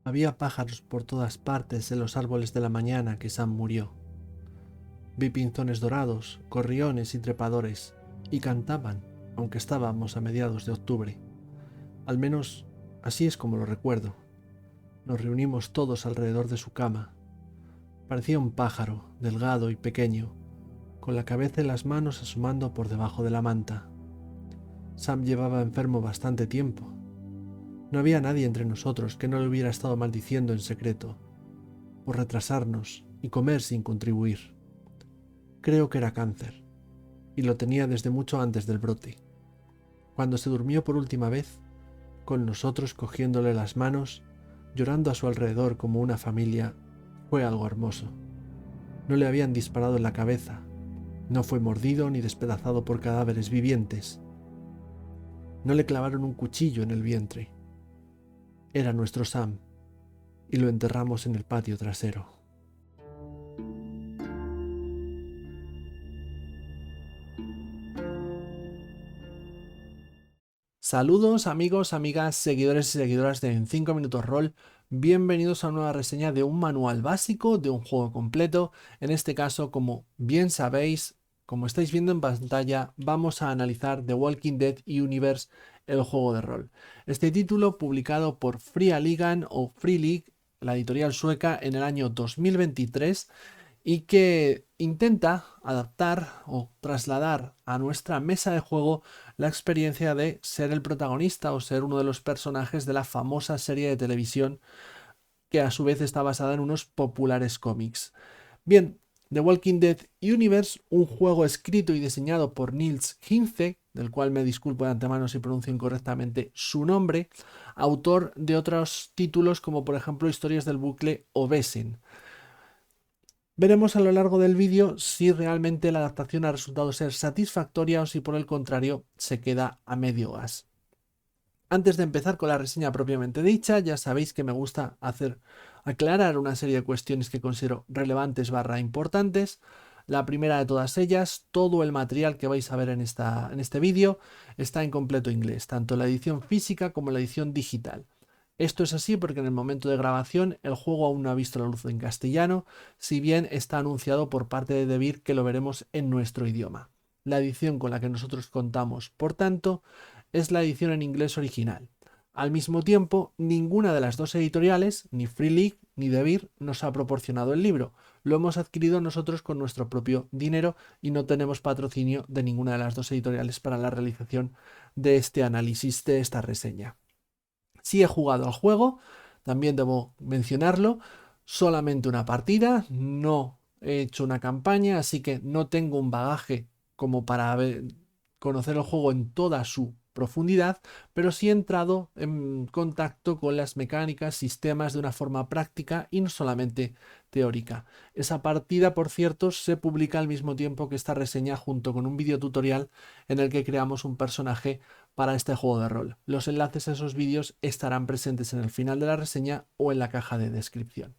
Había pájaros por todas partes en los árboles de la mañana que Sam murió. Vi pinzones dorados, gorriones y trepadores, y cantaban, aunque estábamos a mediados de octubre. Al menos así es como lo recuerdo. Nos reunimos todos alrededor de su cama. Parecía un pájaro, delgado y pequeño, con la cabeza y las manos asomando por debajo de la manta. Sam llevaba enfermo bastante tiempo. No había nadie entre nosotros que no le hubiera estado maldiciendo en secreto, por retrasarnos y comer sin contribuir. Creo que era cáncer, y lo tenía desde mucho antes del brote. Cuando se durmió por última vez, con nosotros cogiéndole las manos, llorando a su alrededor como una familia, fue algo hermoso. No le habían disparado en la cabeza, no fue mordido ni despedazado por cadáveres vivientes. No le clavaron un cuchillo en el vientre. Era nuestro Sam, y lo enterramos en el patio trasero. Saludos amigos, amigas, seguidores y seguidoras de En 5 Minutos Roll. Bienvenidos a una nueva reseña de un manual básico de un juego completo. En este caso, como bien sabéis, como estáis viendo en pantalla, vamos a analizar The Walking Dead Universe, el juego de rol. Este título, publicado por Fria Ligan o Free League, la editorial sueca, en el año 2023, y que intenta adaptar o trasladar a nuestra mesa de juego la experiencia de ser el protagonista o ser uno de los personajes de la famosa serie de televisión que a su vez está basada en unos populares cómics. Bien, The Walking Dead Universe, un juego escrito y diseñado por Nils Hintze, del cual me disculpo de antemano si pronuncio incorrectamente su nombre, autor de otros títulos como por ejemplo Historias del bucle o Besen. Veremos a lo largo del vídeo si realmente la adaptación ha resultado ser satisfactoria o si por el contrario se queda a medio gas. Antes de empezar con la reseña propiamente dicha, ya sabéis que me gusta aclarar una serie de cuestiones que considero relevantes / importantes. La primera de todas ellas, todo el material que vais a ver en este vídeo está en completo inglés, tanto la edición física como la edición digital. Esto es así porque en el momento de grabación el juego aún no ha visto la luz en castellano, si bien está anunciado por parte de Devir que lo veremos en nuestro idioma. La edición con la que nosotros contamos, por tanto, es la edición en inglés original. Al mismo tiempo, ninguna de las dos editoriales, ni Free League ni Devir, nos ha proporcionado el libro. Lo hemos adquirido nosotros con nuestro propio dinero y no tenemos patrocinio de ninguna de las dos editoriales para la realización de este análisis, de esta reseña. Sí he jugado al juego, también debo mencionarlo, solamente una partida, no he hecho una campaña, así que no tengo un bagaje como para conocer el juego en toda su profundidad, pero sí he entrado en contacto con las mecánicas, sistemas de una forma práctica y no solamente teórica. Esa partida, por cierto, se publica al mismo tiempo que esta reseña junto con un video tutorial en el que creamos un personaje para este juego de rol. Los enlaces a esos vídeos estarán presentes en el final de la reseña o en la caja de descripción.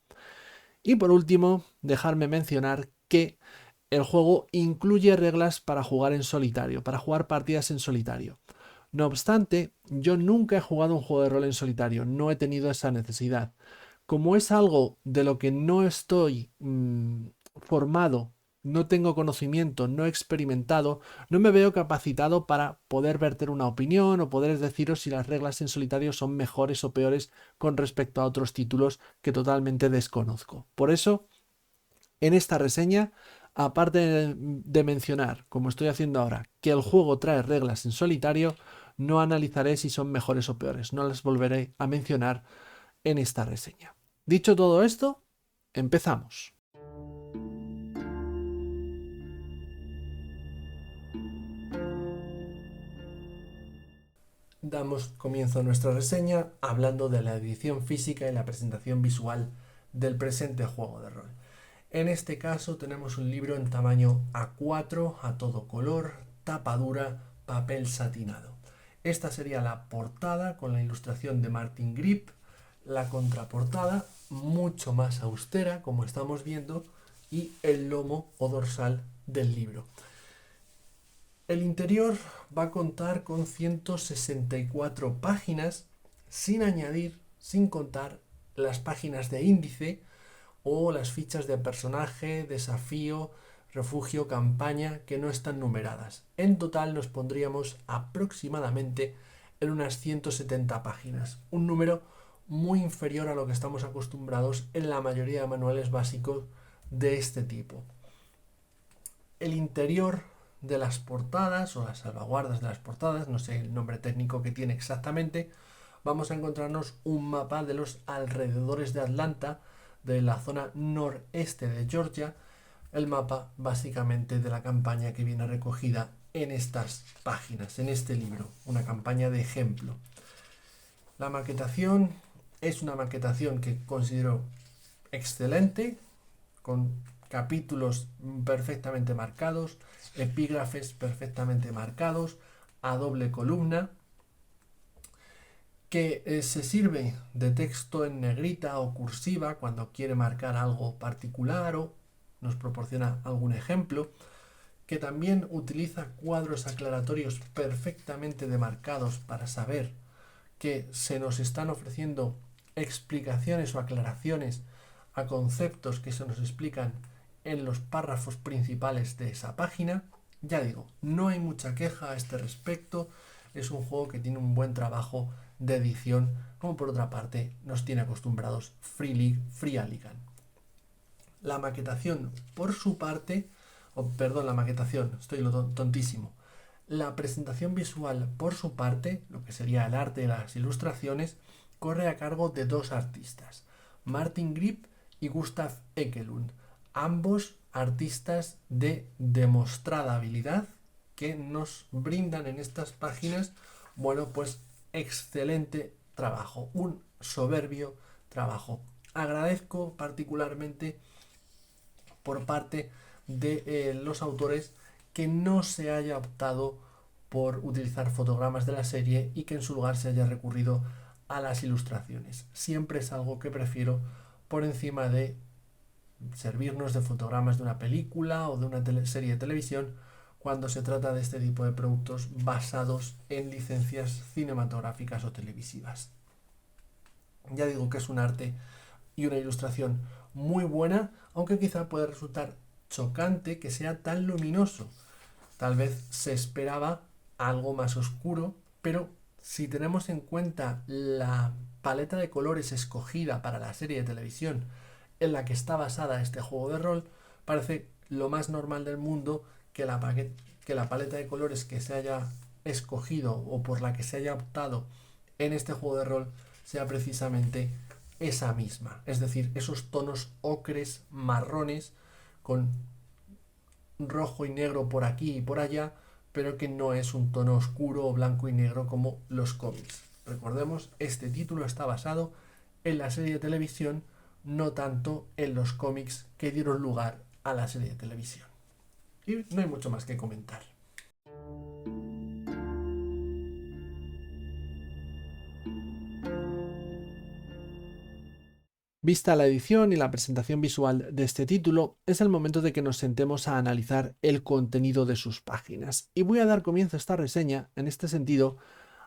Y por último, dejarme mencionar que el juego incluye reglas para jugar en solitario, para jugar partidas en solitario. No obstante, yo nunca he jugado un juego de rol en solitario, no he tenido esa necesidad. Como es algo de lo que no estoy formado, no tengo conocimiento, no he experimentado, no me veo capacitado para poder verter una opinión o poder deciros si las reglas en solitario son mejores o peores con respecto a otros títulos que totalmente desconozco. Por eso, en esta reseña, aparte de mencionar, como estoy haciendo ahora, que el juego trae reglas en solitario, no analizaré si son mejores o peores, no las volveré a mencionar en esta reseña. Dicho todo esto, empezamos. Damos comienzo a nuestra reseña hablando de la edición física y la presentación visual del presente juego de rol. En este caso tenemos un libro en tamaño A4, a todo color, tapa dura, papel satinado. Esta sería la portada con la ilustración de Martin Grip, la contraportada mucho más austera, como estamos viendo, y el lomo o dorsal del libro. El interior va a contar con 164 páginas, sin añadir, sin contar las páginas de índice o las fichas de personaje, desafío, refugio, campaña que no están numeradas. En total nos pondríamos aproximadamente en unas 170 páginas, un número muy inferior a lo que estamos acostumbrados en la mayoría de manuales básicos de este tipo. El interior de las portadas o las salvaguardas de las portadas, no sé el nombre técnico que tiene exactamente, vamos a encontrarnos un mapa de los alrededores de Atlanta, de la zona noreste de Georgia, el mapa básicamente de la campaña que viene recogida en estas páginas, en este libro, una campaña de ejemplo. La maquetación es una maquetación que considero excelente, con capítulos perfectamente marcados, epígrafes perfectamente marcados, a doble columna, que se sirve de texto en negrita o cursiva cuando quiere marcar algo particular o nos proporciona algún ejemplo, que también utiliza cuadros aclaratorios perfectamente demarcados para saber que se nos están ofreciendo explicaciones o aclaraciones a conceptos que se nos explican en los párrafos principales de esa página. Ya digo, no hay mucha queja a este respecto, es un juego que tiene un buen trabajo de edición, como por otra parte nos tiene acostumbrados Free Alligan. La maquetación por su parte, la maquetación, estoy tontísimo. La presentación visual por su parte, lo que sería el arte y las ilustraciones, corre a cargo de dos artistas, Martin Grip y Gustav Ekelund, ambos artistas de demostrada habilidad que nos brindan en estas páginas, bueno, pues excelente trabajo, un soberbio trabajo. Agradezco particularmente por parte de los autores que no se haya optado por utilizar fotogramas de la serie y que en su lugar se haya recurrido a las ilustraciones. Siempre es algo que prefiero por encima de servirnos de fotogramas de una película o de una serie de televisión cuando se trata de este tipo de productos basados en licencias cinematográficas o televisivas. Ya digo que es un arte y una ilustración muy buena, aunque quizá pueda resultar chocante que sea tan luminoso. Tal vez se esperaba algo más oscuro, pero si tenemos en cuenta la paleta de colores escogida para la serie de televisión en la que está basada este juego de rol, parece lo más normal del mundo que la paleta de colores que se haya escogido o por la que se haya optado en este juego de rol sea precisamente esa misma, es decir, esos tonos ocres, marrones, con rojo y negro por aquí y por allá, pero que no es un tono oscuro o blanco y negro como los cómics. Recordemos, este título está basado en la serie de televisión, no tanto en los cómics que dieron lugar a la serie de televisión. Y no hay mucho más que comentar. Vista la edición y la presentación visual de este título, es el momento de que nos sentemos a analizar el contenido de sus páginas. Y voy a dar comienzo a esta reseña, en este sentido,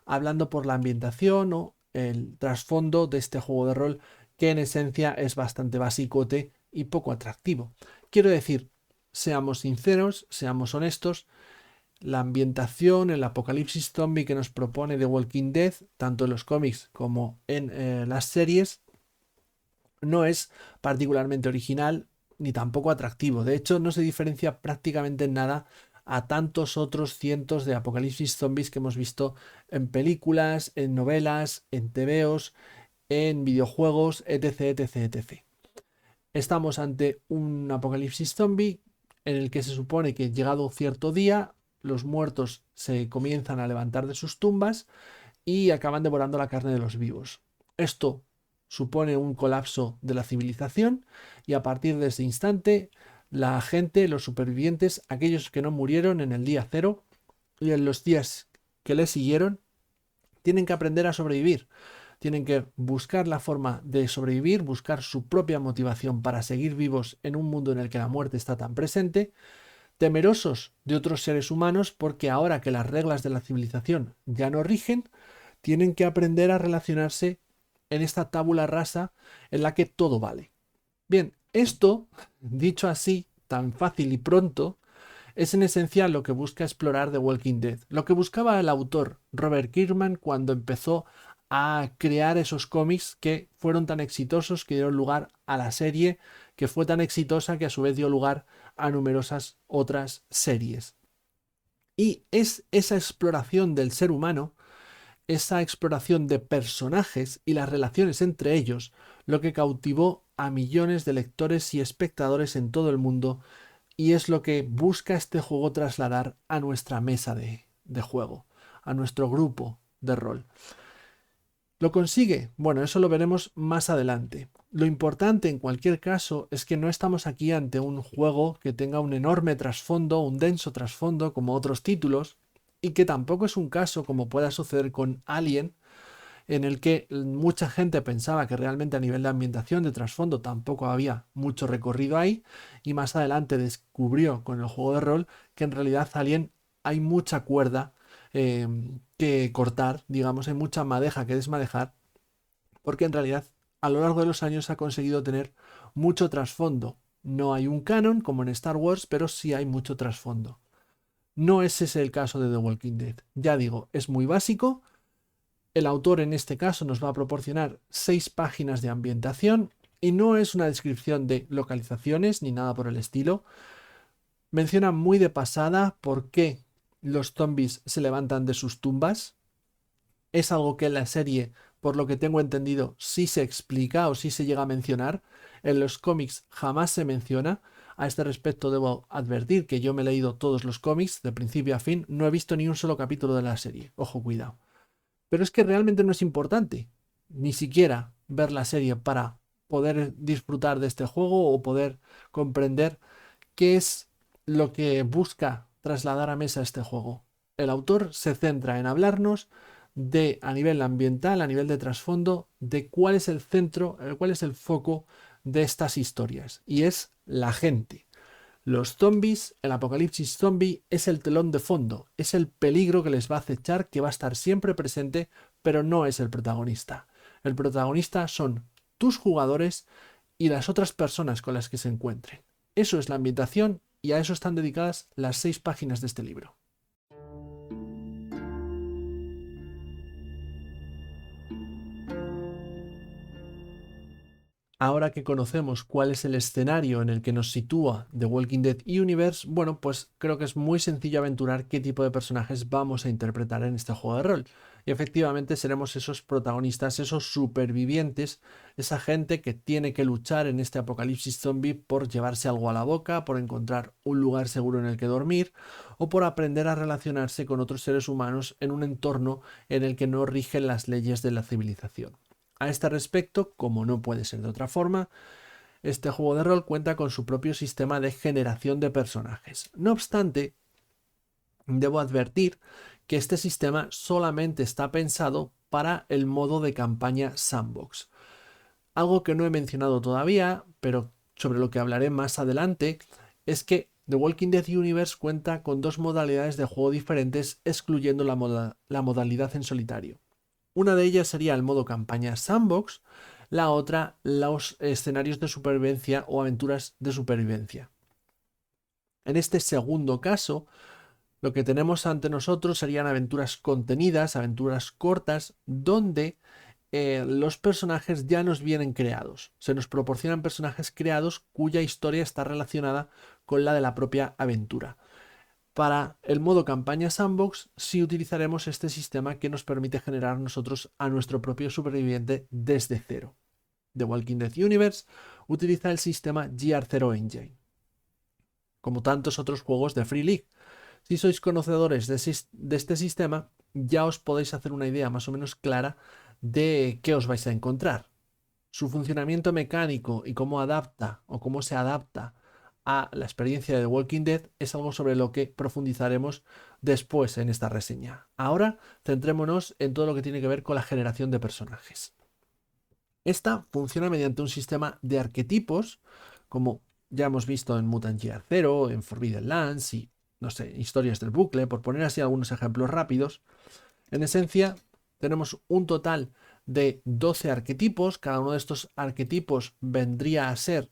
hablando por la ambientación o el trasfondo de este juego de rol, que en esencia es bastante basicote y poco atractivo. Quiero decir, seamos sinceros, seamos honestos, la ambientación, el apocalipsis zombie que nos propone The Walking Dead, tanto en los cómics como en las series, no es particularmente original ni tampoco atractivo. De hecho, no se diferencia prácticamente en nada a tantos otros cientos de apocalipsis zombies que hemos visto en películas, en novelas, en TVOs, en videojuegos, etc, etc, etc. Estamos ante un apocalipsis zombie en el que se supone que llegado cierto día, los muertos se comienzan a levantar de sus tumbas y acaban devorando la carne de los vivos. Esto supone un colapso de la civilización y a partir de ese instante la gente, los supervivientes, aquellos que no murieron en el día cero y en los días que le siguieron, tienen que aprender a sobrevivir. Tienen que buscar la forma de sobrevivir, buscar su propia motivación para seguir vivos en un mundo en el que la muerte está tan presente, temerosos de otros seres humanos porque ahora que las reglas de la civilización ya no rigen, tienen que aprender a relacionarse en esta tabula rasa en la que todo vale. Bien, esto, dicho así, tan fácil y pronto, es en esencia lo que busca explorar The Walking Dead, lo que buscaba el autor Robert Kirkman cuando empezó a crear esos cómics que fueron tan exitosos, que dieron lugar a la serie, que fue tan exitosa que a su vez dio lugar a numerosas otras series. Y es esa exploración del ser humano, esa exploración de personajes y las relaciones entre ellos, lo que cautivó a millones de lectores y espectadores en todo el mundo, y es lo que busca este juego trasladar a nuestra mesa de juego, a nuestro grupo de rol. ¿Lo consigue? Bueno, eso lo veremos más adelante. Lo importante en cualquier caso es que no estamos aquí ante un juego que tenga un enorme trasfondo, un denso trasfondo como otros títulos, y que tampoco es un caso como pueda suceder con Alien, en el que mucha gente pensaba que realmente a nivel de ambientación, de trasfondo, tampoco había mucho recorrido ahí, y más adelante descubrió con el juego de rol que en realidad Alien hay mucha cuerda que cortar, digamos, hay mucha madeja que desmadejar, porque en realidad a lo largo de los años ha conseguido tener mucho trasfondo. No hay un canon como en Star Wars, pero sí hay mucho trasfondo. No es ese el caso de The Walking Dead. Ya digo, es muy básico. El autor en este caso nos va a proporcionar 6 páginas de ambientación y no es una descripción de localizaciones ni nada por el estilo. Menciona muy de pasada por qué los zombies se levantan de sus tumbas. Es algo que en la serie, por lo que tengo entendido, sí se explica o sí se llega a mencionar. En los cómics jamás se menciona. A este respecto debo advertir que yo me he leído todos los cómics de principio a fin. No he visto ni un solo capítulo de la serie. Ojo, cuidado. Pero es que realmente no es importante ni siquiera ver la serie para poder disfrutar de este juego o poder comprender qué es lo que busca trasladar a mesa este juego. El autor se centra en hablarnos de, a nivel ambiental, a nivel de trasfondo, de cuál es el centro, cuál es el foco de estas historias. Y es la gente. Los zombies, el apocalipsis zombie es el telón de fondo, es el peligro que les va a acechar, que va a estar siempre presente, pero no es el protagonista. El protagonista son tus jugadores y las otras personas con las que se encuentren. Eso es la ambientación y a eso están dedicadas las 6 páginas de este libro. Ahora que conocemos cuál es el escenario en el que nos sitúa The Walking Dead Universe, bueno, pues creo que es muy sencillo aventurar qué tipo de personajes vamos a interpretar en este juego de rol. Y efectivamente seremos esos protagonistas, esos supervivientes, esa gente que tiene que luchar en este apocalipsis zombie por llevarse algo a la boca, por encontrar un lugar seguro en el que dormir o por aprender a relacionarse con otros seres humanos en un entorno en el que no rigen las leyes de la civilización. A este respecto, como no puede ser de otra forma, este juego de rol cuenta con su propio sistema de generación de personajes. No obstante, debo advertir que este sistema solamente está pensado para el modo de campaña Sandbox. Algo que no he mencionado todavía, pero sobre lo que hablaré más adelante, es que The Walking Dead Universe cuenta con 2 modalidades de juego diferentes, excluyendo la modalidad en solitario. Una de ellas sería el modo campaña Sandbox, la otra los escenarios de supervivencia o aventuras de supervivencia. En este segundo caso, lo que tenemos ante nosotros serían aventuras contenidas, aventuras cortas, donde los personajes ya nos vienen creados. Se nos proporcionan personajes creados cuya historia está relacionada con la de la propia aventura. Para el modo campaña Sandbox sí utilizaremos este sistema que nos permite generar nosotros a nuestro propio superviviente desde cero. The Walking Dead Universe utiliza el sistema GR0 Engine, como tantos otros juegos de Free League. Si sois conocedores de este sistema, ya os podéis hacer una idea más o menos clara de qué os vais a encontrar. Su funcionamiento mecánico y cómo adapta o cómo se adapta a la experiencia de The Walking Dead es algo sobre lo que profundizaremos después en esta reseña. Ahora centrémonos en todo lo que tiene que ver con la generación de personajes. Esta funciona mediante un sistema de arquetipos, como ya hemos visto en Mutant Year Zero, en Forbidden Lands y, no sé, historias del bucle, por poner así algunos ejemplos rápidos. En esencia, tenemos un total de 12 arquetipos. Cada uno de estos arquetipos vendría a ser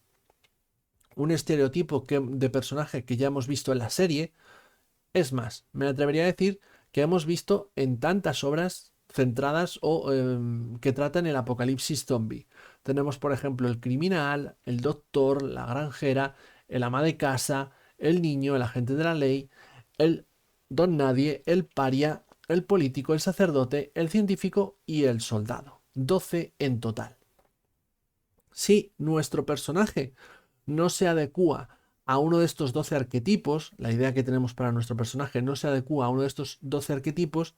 un estereotipo de personaje que ya hemos visto en la serie. Es más, me atrevería a decir que hemos visto en tantas obras centradas o que tratan el apocalipsis zombie. Tenemos, por ejemplo, el criminal, el doctor, la granjera, el ama de casa, el niño, el agente de la ley, el don nadie, el paria, el político, el sacerdote, el científico y el soldado. 12 en total. Si nuestro personaje no se adecua a uno de estos 12 arquetipos, la idea que tenemos para nuestro personaje no se adecua a uno de estos 12 arquetipos,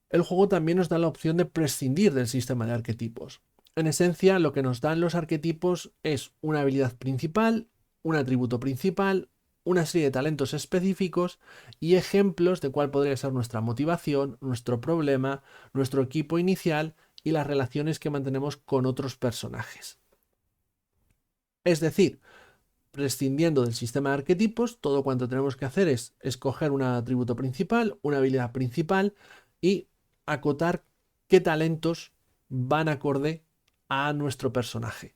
el juego también nos da la opción de prescindir del sistema de arquetipos. En esencia, lo que nos dan los arquetipos es una habilidad principal, un atributo principal, una serie de talentos específicos y ejemplos de cuál podría ser nuestra motivación, nuestro problema, nuestro equipo inicial y las relaciones que mantenemos con otros personajes. Es decir, prescindiendo del sistema de arquetipos, todo cuanto tenemos que hacer es escoger un atributo principal, una habilidad principal y acotar qué talentos van acorde a nuestro personaje.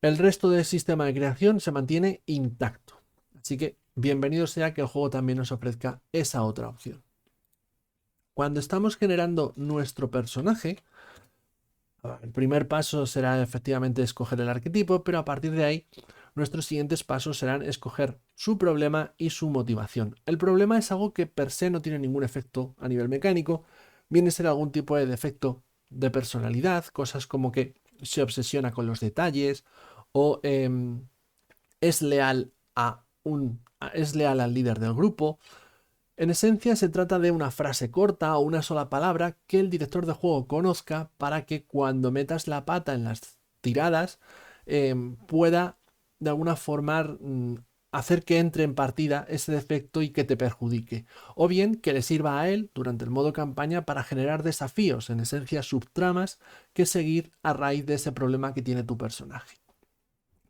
El resto del sistema de creación se mantiene intacto. Así que bienvenido sea que el juego también nos ofrezca esa otra opción. Cuando estamos generando nuestro personaje, el primer paso será efectivamente escoger el arquetipo, pero a partir de ahí nuestros siguientes pasos serán escoger su problema y su motivación. El problema es algo que per se no tiene ningún efecto a nivel mecánico, viene a ser algún tipo de defecto de personalidad, cosas como que se obsesiona con los detalles o es leal es leal al líder del grupo. En esencia se trata de una frase corta o una sola palabra que el director de juego conozca para que cuando metas la pata en las tiradas pueda de alguna forma hacer que entre en partida ese defecto y que te perjudique. O bien que le sirva a él durante el modo campaña para generar desafíos, en esencia subtramas, que seguir a raíz de ese problema que tiene tu personaje.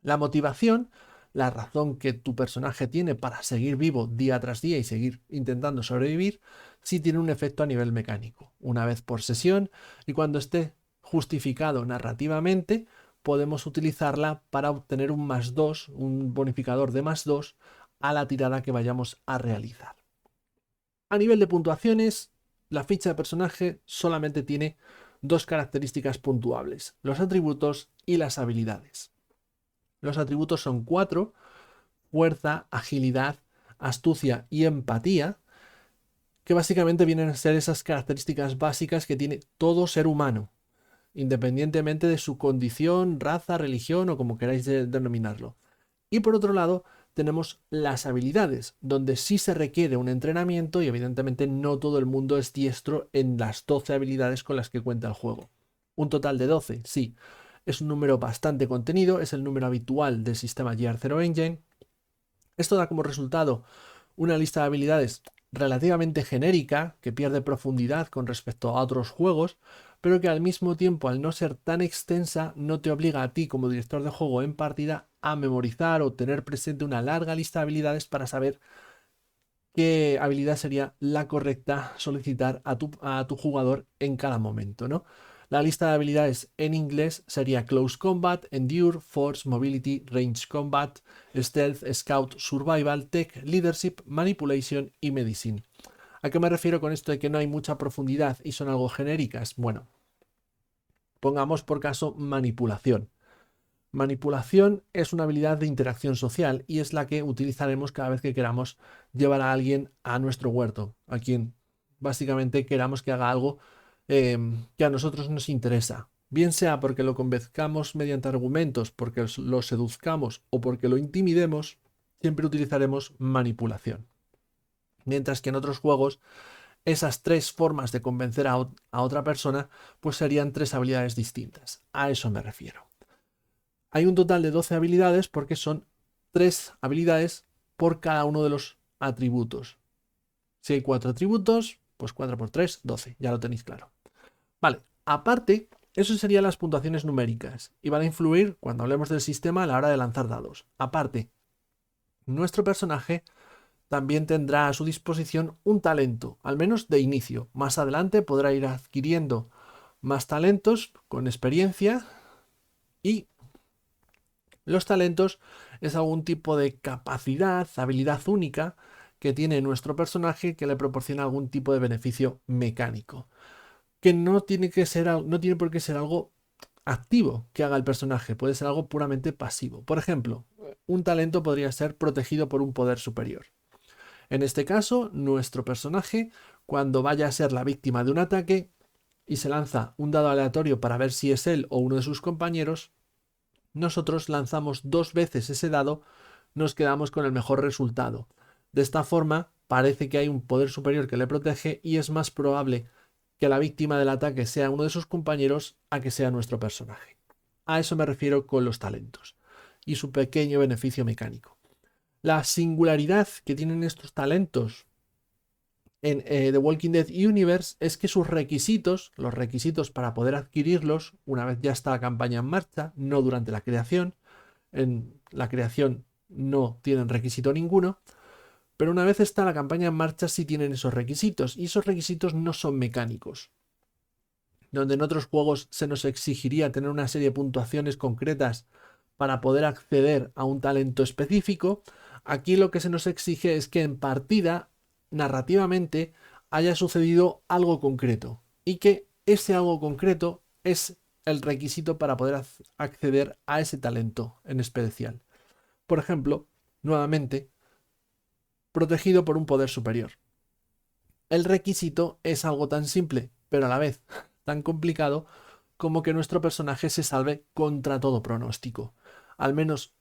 La motivación, la razón que tu personaje tiene para seguir vivo día tras día y seguir intentando sobrevivir, sí tiene un efecto a nivel mecánico. Una vez por sesión y cuando esté justificado narrativamente, podemos utilizarla para obtener un +2, un bonificador de +2 a la tirada que vayamos a realizar. A nivel de puntuaciones, la ficha de personaje solamente tiene dos características puntuables, los atributos y las habilidades. Los atributos son 4, fuerza, agilidad, astucia y empatía, que básicamente vienen a ser esas características básicas que tiene todo ser humano, independientemente de su condición, raza, religión o como queráis denominarlo. Y por otro lado, tenemos las habilidades, donde sí se requiere un entrenamiento y evidentemente no todo el mundo es diestro en las 12 habilidades con las que cuenta el juego. Un total de 12, sí. Es un número bastante contenido, es el número habitual del sistema Gear Zero Engine. Esto da como resultado una lista de habilidades relativamente genérica, que pierde profundidad con respecto a otros juegos, pero que al mismo tiempo, al no ser tan extensa, no te obliga a ti como director de juego en partida a memorizar o tener presente una larga lista de habilidades para saber qué habilidad sería la correcta solicitar a tu jugador en cada momento, ¿no? La lista de habilidades en inglés sería Close Combat, Endure, Force, Mobility, Range Combat, Stealth, Scout, Survival, Tech, Leadership, Manipulation y Medicine. ¿A qué me refiero con esto de que no hay mucha profundidad y son algo genéricas? Bueno, pongamos por caso Manipulación. Manipulación es una habilidad de interacción social y es la que utilizaremos cada vez que queramos llevar a alguien a nuestro huerto, a quien básicamente queramos que haga algo que a nosotros nos interesa. Bien sea porque lo convenzcamos mediante argumentos, porque lo seduzcamos o porque lo intimidemos, siempre utilizaremos manipulación. Mientras que en otros juegos, esas tres formas de convencer a otra persona, pues serían tres habilidades distintas. A eso me refiero. Hay un total de 12 habilidades porque son 3 habilidades por cada uno de los atributos. Si hay 4 atributos, pues 4 por 3, 12. Ya lo tenéis claro. Vale, aparte, eso serían las puntuaciones numéricas y van a influir cuando hablemos del sistema a la hora de lanzar dados. Aparte, nuestro personaje también tendrá a su disposición un talento, al menos de inicio. Más adelante podrá ir adquiriendo más talentos con experiencia, y los talentos es algún tipo de capacidad, habilidad única que tiene nuestro personaje que le proporciona algún tipo de beneficio mecánico, que no tiene que ser, no tiene por qué ser algo activo que haga el personaje, puede ser algo puramente pasivo. Por ejemplo, un talento podría ser protegido por un poder superior. En este caso, nuestro personaje, cuando vaya a ser la víctima de un ataque y se lanza un dado aleatorio para ver si es él o uno de sus compañeros, nosotros lanzamos 2 veces ese dado, nos quedamos con el mejor resultado. De esta forma, parece que hay un poder superior que le protege y es más probable que la víctima del ataque sea uno de sus compañeros a que sea nuestro personaje. A eso me refiero con los talentos y su pequeño beneficio mecánico. La singularidad que tienen estos talentos en The Walking Dead Universe es que sus requisitos, los requisitos para poder adquirirlos, una vez ya está la campaña en marcha, no durante la creación, en la creación no tienen requisito ninguno, pero una vez está la campaña en marcha sí tienen esos requisitos, y esos requisitos no son mecánicos. Donde en otros juegos se nos exigiría tener una serie de puntuaciones concretas para poder acceder a un talento específico, aquí lo que se nos exige es que en partida, narrativamente, haya sucedido algo concreto y que ese algo concreto es el requisito para poder acceder a ese talento en especial. Por ejemplo, nuevamente, protegido por un poder superior. El requisito es algo tan simple, pero a la vez tan complicado, como que nuestro personaje se salve contra todo pronóstico. Al menos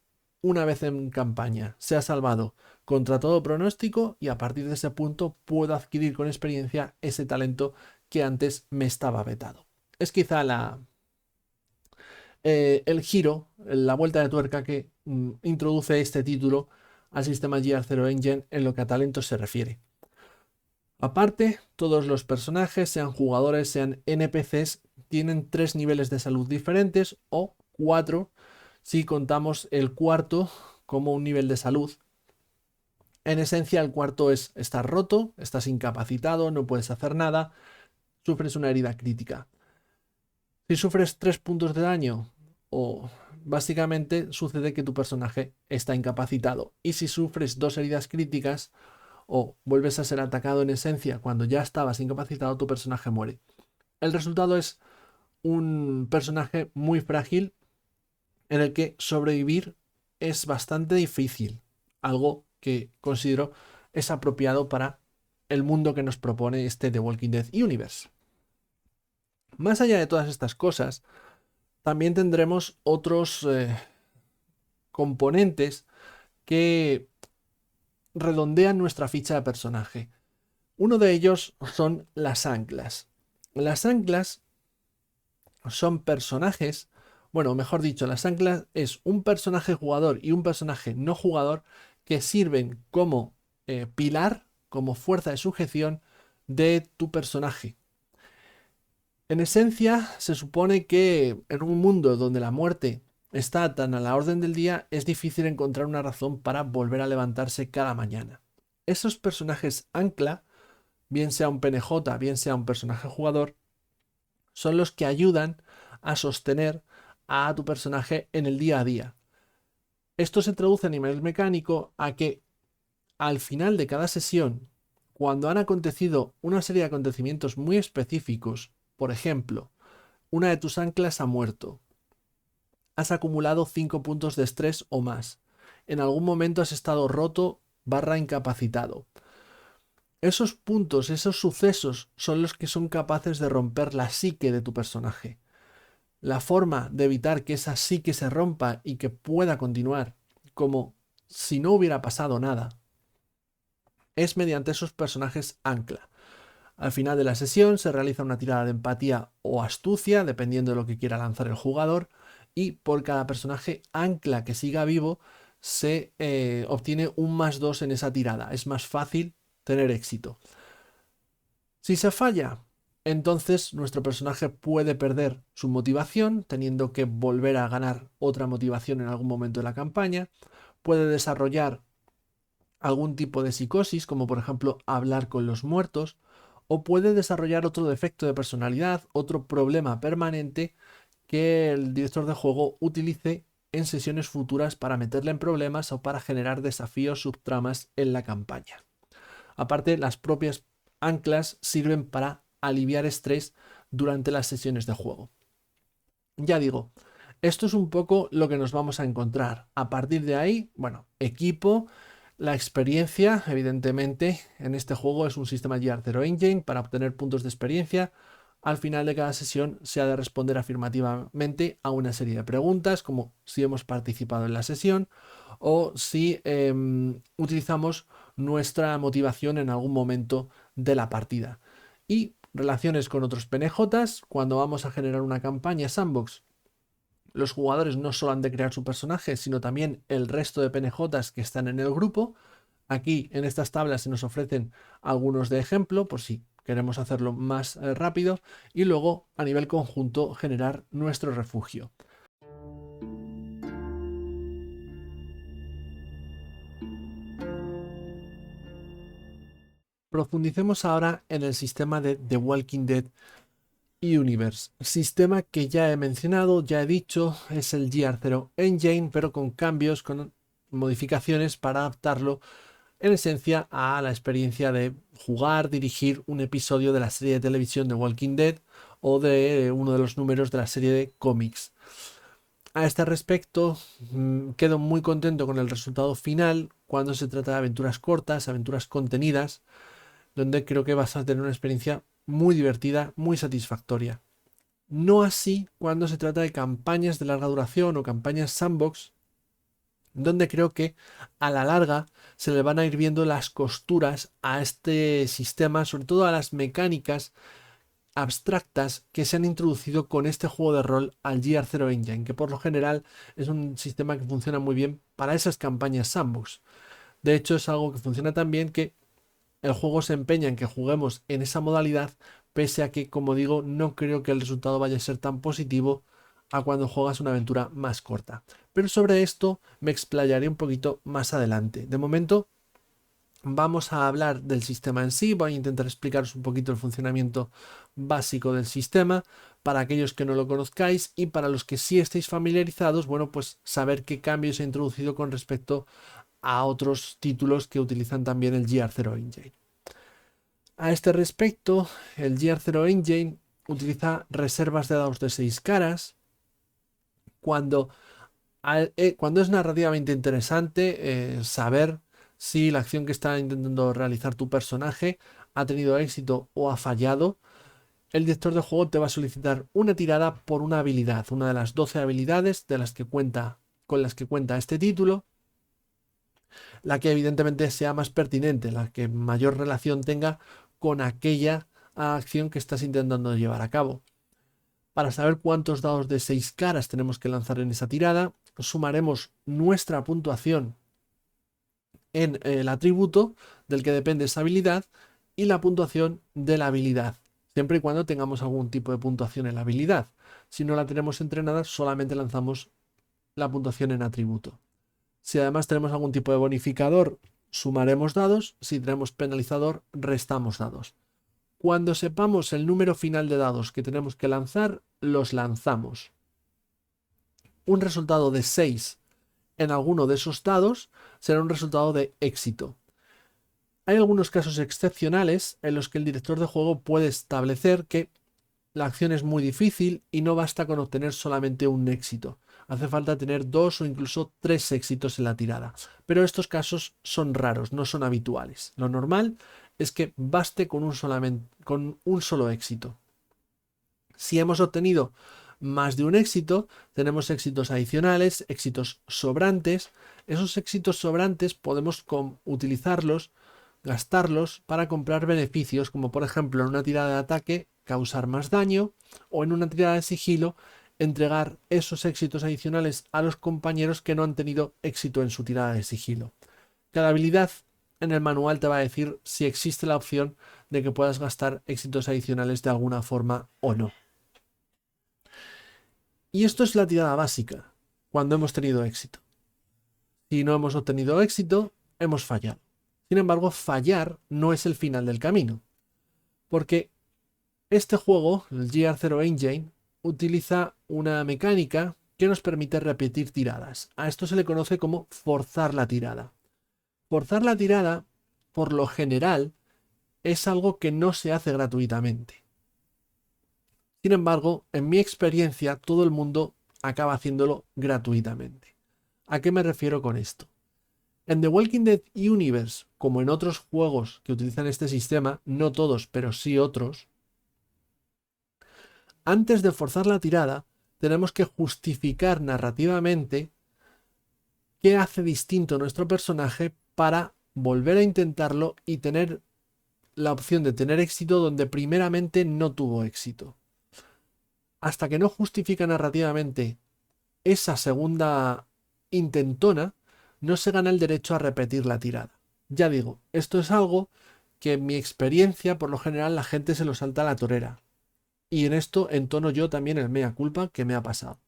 una vez en campaña se ha salvado contra todo pronóstico y a partir de ese punto puedo adquirir con experiencia ese talento que antes me estaba vetado. Es quizá el giro, la vuelta de tuerca que introduce este título al sistema GR0 Engine en lo que a talentos se refiere. Aparte, todos los personajes, sean jugadores, sean NPCs, tienen 3 niveles de salud diferentes, o 4 si contamos el cuarto como un nivel de salud. En esencia, el cuarto es: estás roto, estás incapacitado, no puedes hacer nada, sufres una herida crítica. Si sufres 3 puntos de daño, o básicamente sucede que tu personaje está incapacitado. Y si sufres 2 heridas críticas, o vuelves a ser atacado en esencia cuando ya estabas incapacitado, tu personaje muere. El resultado es un personaje muy frágil en el que sobrevivir es bastante difícil, algo que considero es apropiado para el mundo que nos propone este The Walking Dead Universe. Más allá de todas estas cosas, también tendremos otros componentes que redondean nuestra ficha de personaje. Uno de ellos son las anclas. Las anclas son personajes, bueno, mejor dicho, las anclas es un personaje jugador y un personaje no jugador que sirven como pilar, como fuerza de sujeción de tu personaje. En esencia, se supone que en un mundo donde la muerte está tan a la orden del día, es difícil encontrar una razón para volver a levantarse cada mañana. Esos personajes ancla, bien sea un PNJ, bien sea un personaje jugador, son los que ayudan a sostener a tu personaje en el día a día. Esto se traduce a nivel mecánico a que al final de cada sesión, cuando han acontecido una serie de acontecimientos muy específicos, por ejemplo, una de tus anclas ha muerto, has acumulado 5 puntos de estrés o más, en algún momento has estado roto / incapacitado. Esos puntos, esos sucesos son los que son capaces de romper la psique de tu personaje. La forma de evitar que esa psique se rompa y que pueda continuar como si no hubiera pasado nada es mediante esos personajes ancla. Al final de la sesión se realiza una tirada de empatía o astucia, dependiendo de lo que quiera lanzar el jugador, y por cada personaje ancla que siga vivo se obtiene un +2 en esa tirada. Es más fácil tener éxito. Si se falla, entonces nuestro personaje puede perder su motivación, teniendo que volver a ganar otra motivación en algún momento de la campaña. Puede desarrollar algún tipo de psicosis, como por ejemplo hablar con los muertos, o puede desarrollar otro defecto de personalidad, otro problema permanente que el director de juego utilice en sesiones futuras para meterle en problemas o para generar desafíos subtramas en la campaña. Aparte, las propias anclas sirven para aliviar estrés durante las sesiones de juego. Ya digo, esto es un poco lo que nos vamos a encontrar. A partir de ahí, bueno, equipo, la experiencia, evidentemente, en este juego es un sistema GR0 Engine para obtener puntos de experiencia. Al final de cada sesión se ha de responder afirmativamente a una serie de preguntas, como si hemos participado en la sesión o si utilizamos nuestra motivación en algún momento de la partida. Y relaciones con otros PNJs, cuando vamos a generar una campaña sandbox. Los jugadores no solo han de crear su personaje, sino también el resto de PNJs que están en el grupo. Aquí en estas tablas se nos ofrecen algunos de ejemplo, por si queremos hacerlo más rápido, y luego a nivel conjunto generar nuestro refugio. Profundicemos ahora en el sistema de The Walking Dead Universe, sistema que ya he mencionado, ya he dicho, es el GR0 Engine, pero con cambios, con modificaciones para adaptarlo en esencia a la experiencia de jugar, dirigir un episodio de la serie de televisión de Walking Dead o de uno de los números de la serie de cómics. A este respecto, quedo muy contento con el resultado final cuando se trata de aventuras cortas, aventuras contenidas, donde creo que vas a tener una experiencia muy divertida, muy satisfactoria. No así cuando se trata de campañas de larga duración o campañas sandbox, donde creo que a la larga se le van a ir viendo las costuras a este sistema, sobre todo a las mecánicas abstractas que se han introducido con este juego de rol al GR0 Engine, que por lo general es un sistema que funciona muy bien para esas campañas sandbox. De hecho, es algo que funciona tan bien que el juego se empeña en que juguemos en esa modalidad, pese a que, como digo, no creo que el resultado vaya a ser tan positivo a cuando juegas una aventura más corta. Pero sobre esto me explayaré un poquito más adelante. De momento, vamos a hablar del sistema en sí. Voy a intentar explicaros un poquito el funcionamiento básico del sistema para aquellos que no lo conozcáis, y para los que sí estéis familiarizados, bueno, pues saber qué cambios he introducido con respecto a otros títulos que utilizan también el GR0 Engine. A este respecto, el GR0 Engine utiliza reservas de dados de 6 caras. Cuando es narrativamente interesante saber si la acción que está intentando realizar tu personaje ha tenido éxito o ha fallado, el director de juego te va a solicitar una tirada por una habilidad, una de las 12 habilidades con las que cuenta este título, la que evidentemente sea más pertinente, la que mayor relación tenga con aquella acción que estás intentando llevar a cabo. Para saber cuántos dados de 6 caras tenemos que lanzar en esa tirada, sumaremos nuestra puntuación en el atributo del que depende esa habilidad y la puntuación de la habilidad, siempre y cuando tengamos algún tipo de puntuación en la habilidad. Si no la tenemos entrenada, solamente lanzamos la puntuación en atributo. Si además tenemos algún tipo de bonificador, sumaremos dados. Si tenemos penalizador, restamos dados. Cuando sepamos el número final de dados que tenemos que lanzar, los lanzamos. Un resultado de 6 en alguno de esos dados será un resultado de éxito. Hay algunos casos excepcionales en los que el director de juego puede establecer que la acción es muy difícil y no basta con obtener solamente un éxito. Hace falta tener 2 o incluso 3 éxitos en la tirada. Pero estos casos son raros, no son habituales. Lo normal es que baste con un solo éxito. Si hemos obtenido más de un éxito, tenemos éxitos adicionales, éxitos sobrantes. Esos éxitos sobrantes podemos utilizarlos, gastarlos para comprar beneficios, como por ejemplo en una tirada de ataque causar más daño, o en una tirada de sigilo entregar esos éxitos adicionales a los compañeros que no han tenido éxito en su tirada de sigilo. Cada habilidad en el manual te va a decir si existe la opción de que puedas gastar éxitos adicionales de alguna forma o no. Y esto es la tirada básica, cuando hemos tenido éxito. Si no hemos obtenido éxito, hemos fallado. Sin embargo, fallar no es el final del camino, Porque este juego, el Gear Zero Engine, utiliza una mecánica que nos permite repetir tiradas. A esto se le conoce como forzar la tirada. Forzar la tirada, por lo general, es algo que no se hace gratuitamente. Sin embargo, en mi experiencia, todo el mundo acaba haciéndolo gratuitamente. ¿A qué me refiero con esto? En The Walking Dead Universe, como en otros juegos que utilizan este sistema, no todos, pero sí otros, antes de forzar la tirada, tenemos que justificar narrativamente qué hace distinto nuestro personaje para volver a intentarlo y tener la opción de tener éxito donde primeramente no tuvo éxito. Hasta que no justifica narrativamente esa segunda intentona, no se gana el derecho a repetir la tirada. Ya digo, esto es algo que en mi experiencia, por lo general, la gente se lo salta a la torera. Y en esto entono yo también el mea culpa que me ha pasado.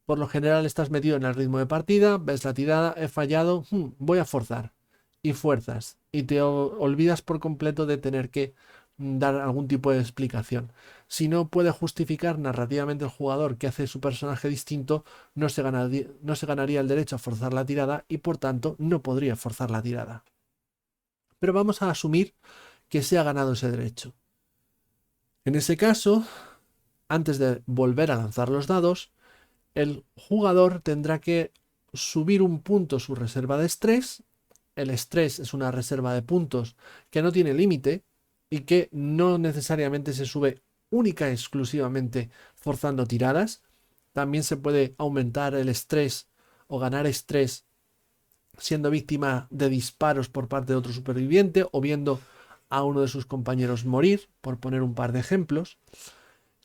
Por lo general estás metido en el ritmo de partida, ves la tirada, he fallado, voy a forzar. Y fuerzas. Y te olvidas por completo de tener que dar algún tipo de explicación. Si no puede justificar narrativamente el jugador que hace su personaje distinto, no se ganaría el derecho a forzar la tirada y por tanto no podría forzar la tirada. Pero vamos a asumir que se ha ganado ese derecho. En ese caso, antes de volver a lanzar los dados, el jugador tendrá que subir un punto su reserva de estrés. El estrés es una reserva de puntos que no tiene límite y que no necesariamente se sube única y exclusivamente forzando tiradas. También se puede aumentar el estrés o ganar estrés siendo víctima de disparos por parte de otro superviviente o viendo a uno de sus compañeros morir, por poner un par de ejemplos.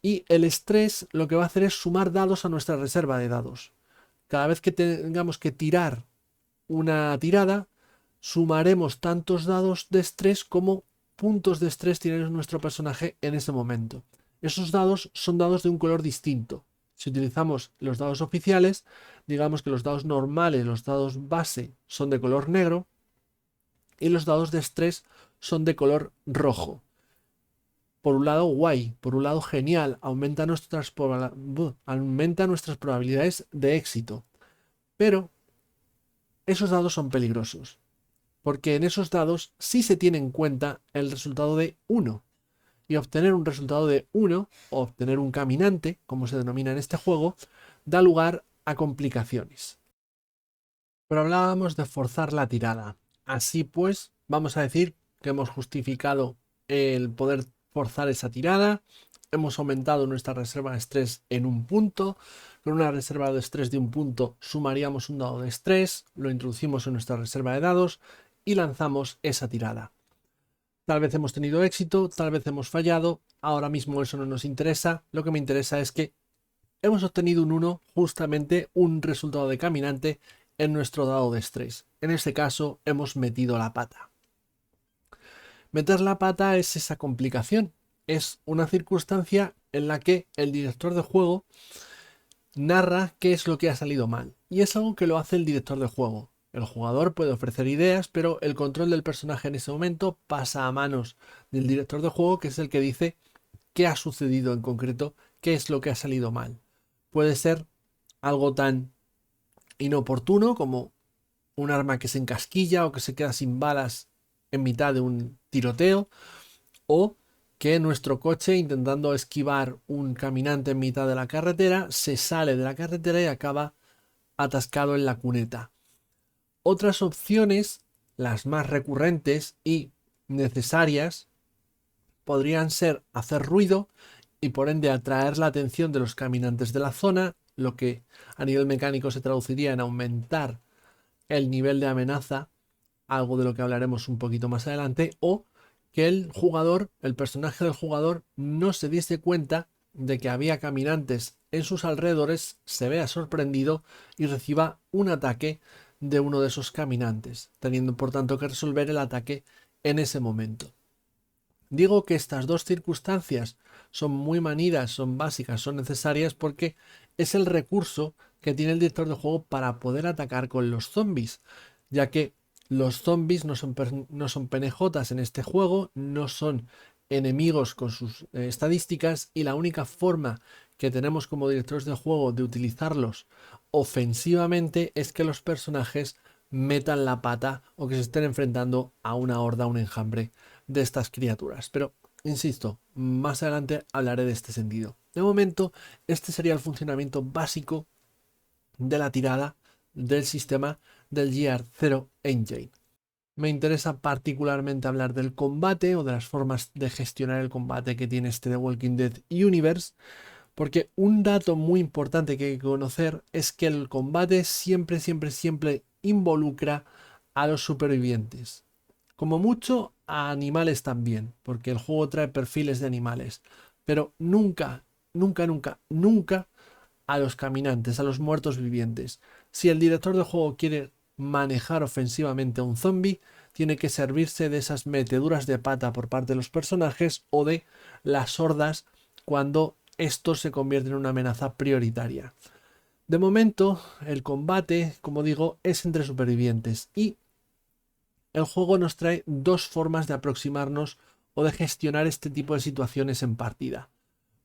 Y el estrés lo que va a hacer es sumar dados a nuestra reserva de dados. Cada vez que tengamos que tirar una tirada, sumaremos tantos dados de estrés como puntos de estrés tiene nuestro personaje en ese momento. Esos dados son dados de un color distinto. Si utilizamos los dados oficiales, digamos que los dados normales, los dados base, son de color negro y los dados de estrés son de color rojo. Por un lado, guay, por un lado, genial, aumenta nuestras probabilidades de éxito. Pero esos dados son peligrosos, porque en esos dados sí se tiene en cuenta el resultado de 1. Y obtener un resultado de 1, o obtener un caminante, como se denomina en este juego, da lugar a complicaciones. Pero hablábamos de forzar la tirada. Así pues, vamos a decir que hemos justificado el poder forzar esa tirada, hemos aumentado nuestra reserva de estrés en un punto, con una reserva de estrés de un punto sumaríamos un dado de estrés, lo introducimos en nuestra reserva de dados y lanzamos esa tirada. Tal vez hemos tenido éxito, tal vez hemos fallado, ahora mismo eso no nos interesa, lo que me interesa es que hemos obtenido un 1, justamente un resultado de caminante en nuestro dado de estrés. En este caso hemos metido la pata. Meter la pata es esa complicación, es una circunstancia en la que el director de juego narra qué es lo que ha salido mal. Y es algo que lo hace el director de juego. El jugador puede ofrecer ideas, pero el control del personaje en ese momento pasa a manos del director de juego, que es el que dice qué ha sucedido en concreto, qué es lo que ha salido mal. Puede ser algo tan inoportuno como un arma que se encasquilla o que se queda sin balas en mitad de un tiroteo, o que nuestro coche, intentando esquivar un caminante en mitad de la carretera, se sale de la carretera y acaba atascado en la cuneta. Otras opciones, las más recurrentes y necesarias, podrían ser hacer ruido y por ende atraer la atención de los caminantes de la zona, lo que a nivel mecánico se traduciría en aumentar el nivel de amenaza, algo de lo que hablaremos un poquito más adelante, o que el jugador, el personaje del jugador, no se diese cuenta de que había caminantes en sus alrededores, se vea sorprendido y reciba un ataque de uno de esos caminantes, teniendo por tanto que resolver el ataque en ese momento. Digo que estas dos circunstancias son muy manidas, son básicas, son necesarias porque es el recurso que tiene el director de juego para poder atacar con los zombies, ya que los zombies no son PNJs en este juego, no son enemigos con sus estadísticas, y la única forma que tenemos como directores de juego de utilizarlos ofensivamente es que los personajes metan la pata o que se estén enfrentando a una horda, a un enjambre de estas criaturas. Pero, insisto, más adelante hablaré de este sentido. De momento, este sería el funcionamiento básico de la tirada del sistema del GR0 Engine. Me interesa particularmente hablar del combate o de las formas de gestionar el combate que tiene este The Walking Dead Universe, porque un dato muy importante que hay que conocer es que el combate siempre, siempre, siempre involucra a los supervivientes. Como mucho a animales también, porque el juego trae perfiles de animales, pero nunca, nunca, nunca, nunca a los caminantes, a los muertos vivientes. Si el director de juego quiere manejar ofensivamente a un zombie, tiene que servirse de esas meteduras de pata por parte de los personajes o de las hordas cuando estos se convierten en una amenaza prioritaria. De momento, el combate, como digo, es entre supervivientes y el juego nos trae dos formas de aproximarnos o de gestionar este tipo de situaciones en partida.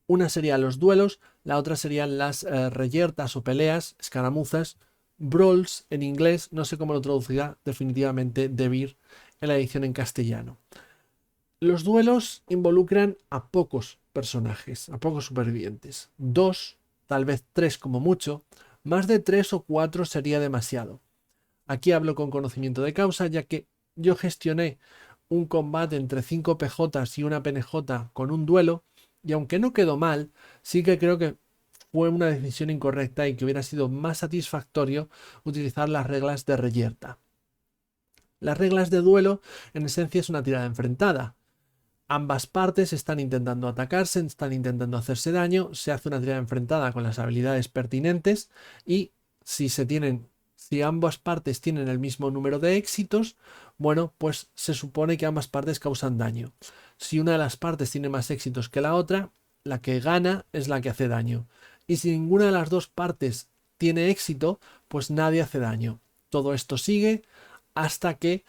Una sería los duelos, la otra serían las reyertas o peleas, escaramuzas, brawls en inglés, no sé cómo lo traducirá definitivamente Debir en la edición en castellano. Los duelos involucran a pocos personajes, a pocos supervivientes. 2, tal vez 3 como mucho, más de 3 o 4 sería demasiado. Aquí hablo con conocimiento de causa, ya que yo gestioné un combate entre 5 PJs y una PNJ con un duelo, y aunque no quedó mal, sí que creo que fue una decisión incorrecta y que hubiera sido más satisfactorio utilizar las reglas de reyerta. Las reglas de duelo, en esencia, es una tirada enfrentada. Ambas partes están intentando atacarse, están intentando hacerse daño, se hace una tirada enfrentada con las habilidades pertinentes y si ambas partes tienen el mismo número de éxitos, bueno, pues se supone que ambas partes causan daño. Si una de las partes tiene más éxitos que la otra, la que gana es la que hace daño. Y si ninguna de las dos partes tiene éxito, pues nadie hace daño. Todo esto sigue hasta que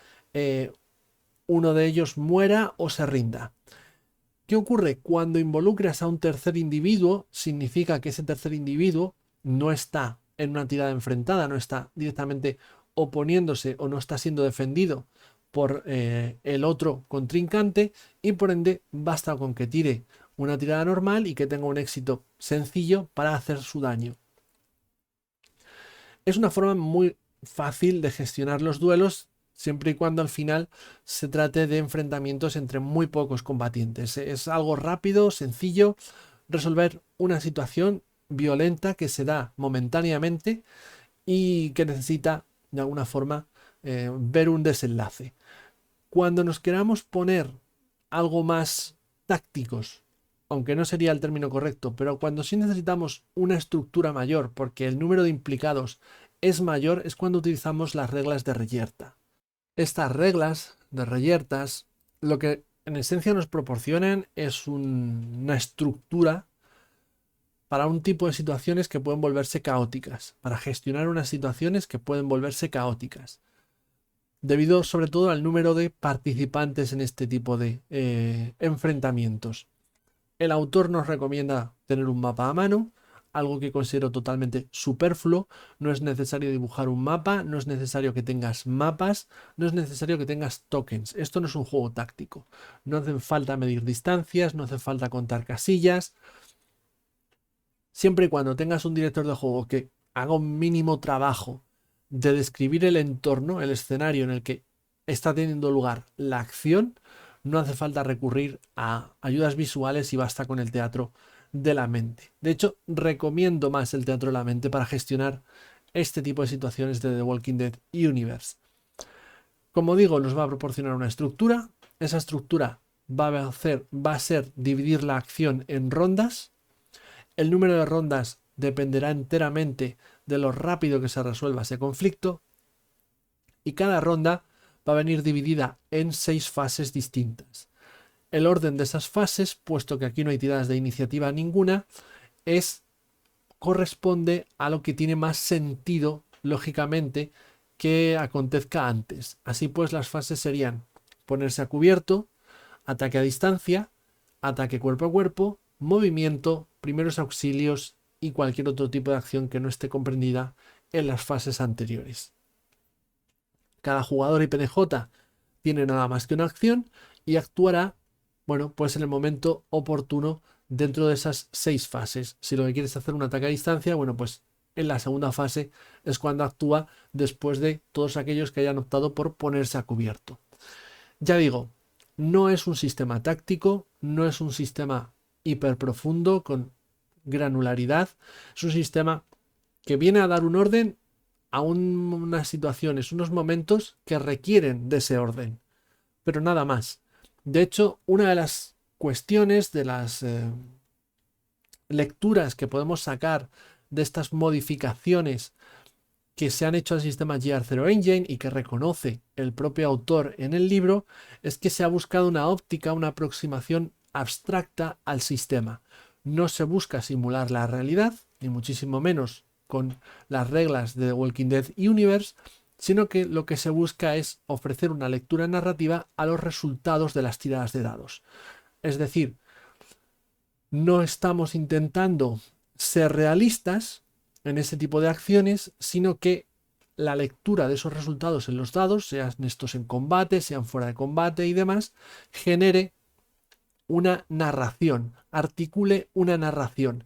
uno de ellos muera o se rinda. ¿Qué ocurre? Cuando involucras a un tercer individuo, significa que ese tercer individuo no está en una tirada enfrentada, no está directamente oponiéndose o no está siendo defendido por el otro contrincante, y por ende basta con que tire una tirada normal y que tenga un éxito sencillo para hacer su daño. Es una forma muy fácil de gestionar los duelos, siempre y cuando al final se trate de enfrentamientos entre muy pocos combatientes. Es algo rápido, sencillo, resolver una situación violenta que se da momentáneamente y que necesita de alguna forma ver un desenlace. Cuando nos queramos poner algo más tácticos, aunque no sería el término correcto, pero cuando sí necesitamos una estructura mayor porque el número de implicados es mayor, es cuando utilizamos las reglas de reyerta. Estas reglas de reyertas lo que en esencia nos proporcionan es una estructura para un tipo de situaciones que pueden volverse caóticas, para gestionar unas situaciones que pueden volverse caóticas, debido sobre todo al número de participantes en este tipo de enfrentamientos. El autor nos recomienda tener un mapa a mano, algo que considero totalmente superfluo. No es necesario dibujar un mapa, no es necesario que tengas mapas, no es necesario que tengas tokens. Esto no es un juego táctico. No hace falta medir distancias, no hace falta contar casillas. Siempre y cuando tengas un director de juego que haga un mínimo trabajo de describir el entorno, el escenario en el que está teniendo lugar la acción, no hace falta recurrir a ayudas visuales y basta con el teatro de la mente. De hecho, recomiendo más el teatro de la mente para gestionar este tipo de situaciones de The Walking Dead Universe. Como digo, nos va a proporcionar una estructura. Esa estructura va a ser dividir la acción en rondas. El número de rondas dependerá enteramente de lo rápido que se resuelva ese conflicto. Y cada ronda va a venir dividida en 6 fases distintas. El orden de esas fases, puesto que aquí no hay tiradas de iniciativa ninguna, corresponde a lo que tiene más sentido, lógicamente, que acontezca antes. Así pues, las fases serían ponerse a cubierto, ataque a distancia, ataque cuerpo a cuerpo, movimiento, primeros auxilios y cualquier otro tipo de acción que no esté comprendida en las fases anteriores. Cada jugador y PNJ tiene nada más que una acción y actuará, bueno, pues en el momento oportuno dentro de esas 6 fases. Si lo que quieres es hacer un ataque a distancia, bueno, pues en la segunda fase es cuando actúa después de todos aquellos que hayan optado por ponerse a cubierto. Ya digo, no es un sistema táctico, no es un sistema hiper profundo con granularidad, es un sistema que viene a dar un orden a unas situaciones, unos momentos que requieren de ese orden, pero nada más. De hecho, una de las cuestiones, de las lecturas que podemos sacar de estas modificaciones que se han hecho al sistema GR0 Engine y que reconoce el propio autor en el libro, es que se ha buscado una óptica, una aproximación abstracta al sistema. No se busca simular la realidad, ni muchísimo menos con las reglas de The Walking Dead Universe, sino que lo que se busca es ofrecer una lectura narrativa a los resultados de las tiradas de dados. Es decir, no estamos intentando ser realistas en ese tipo de acciones, sino que la lectura de esos resultados en los dados, sean estos en combate, sean fuera de combate y demás, genere una narración, articule una narración,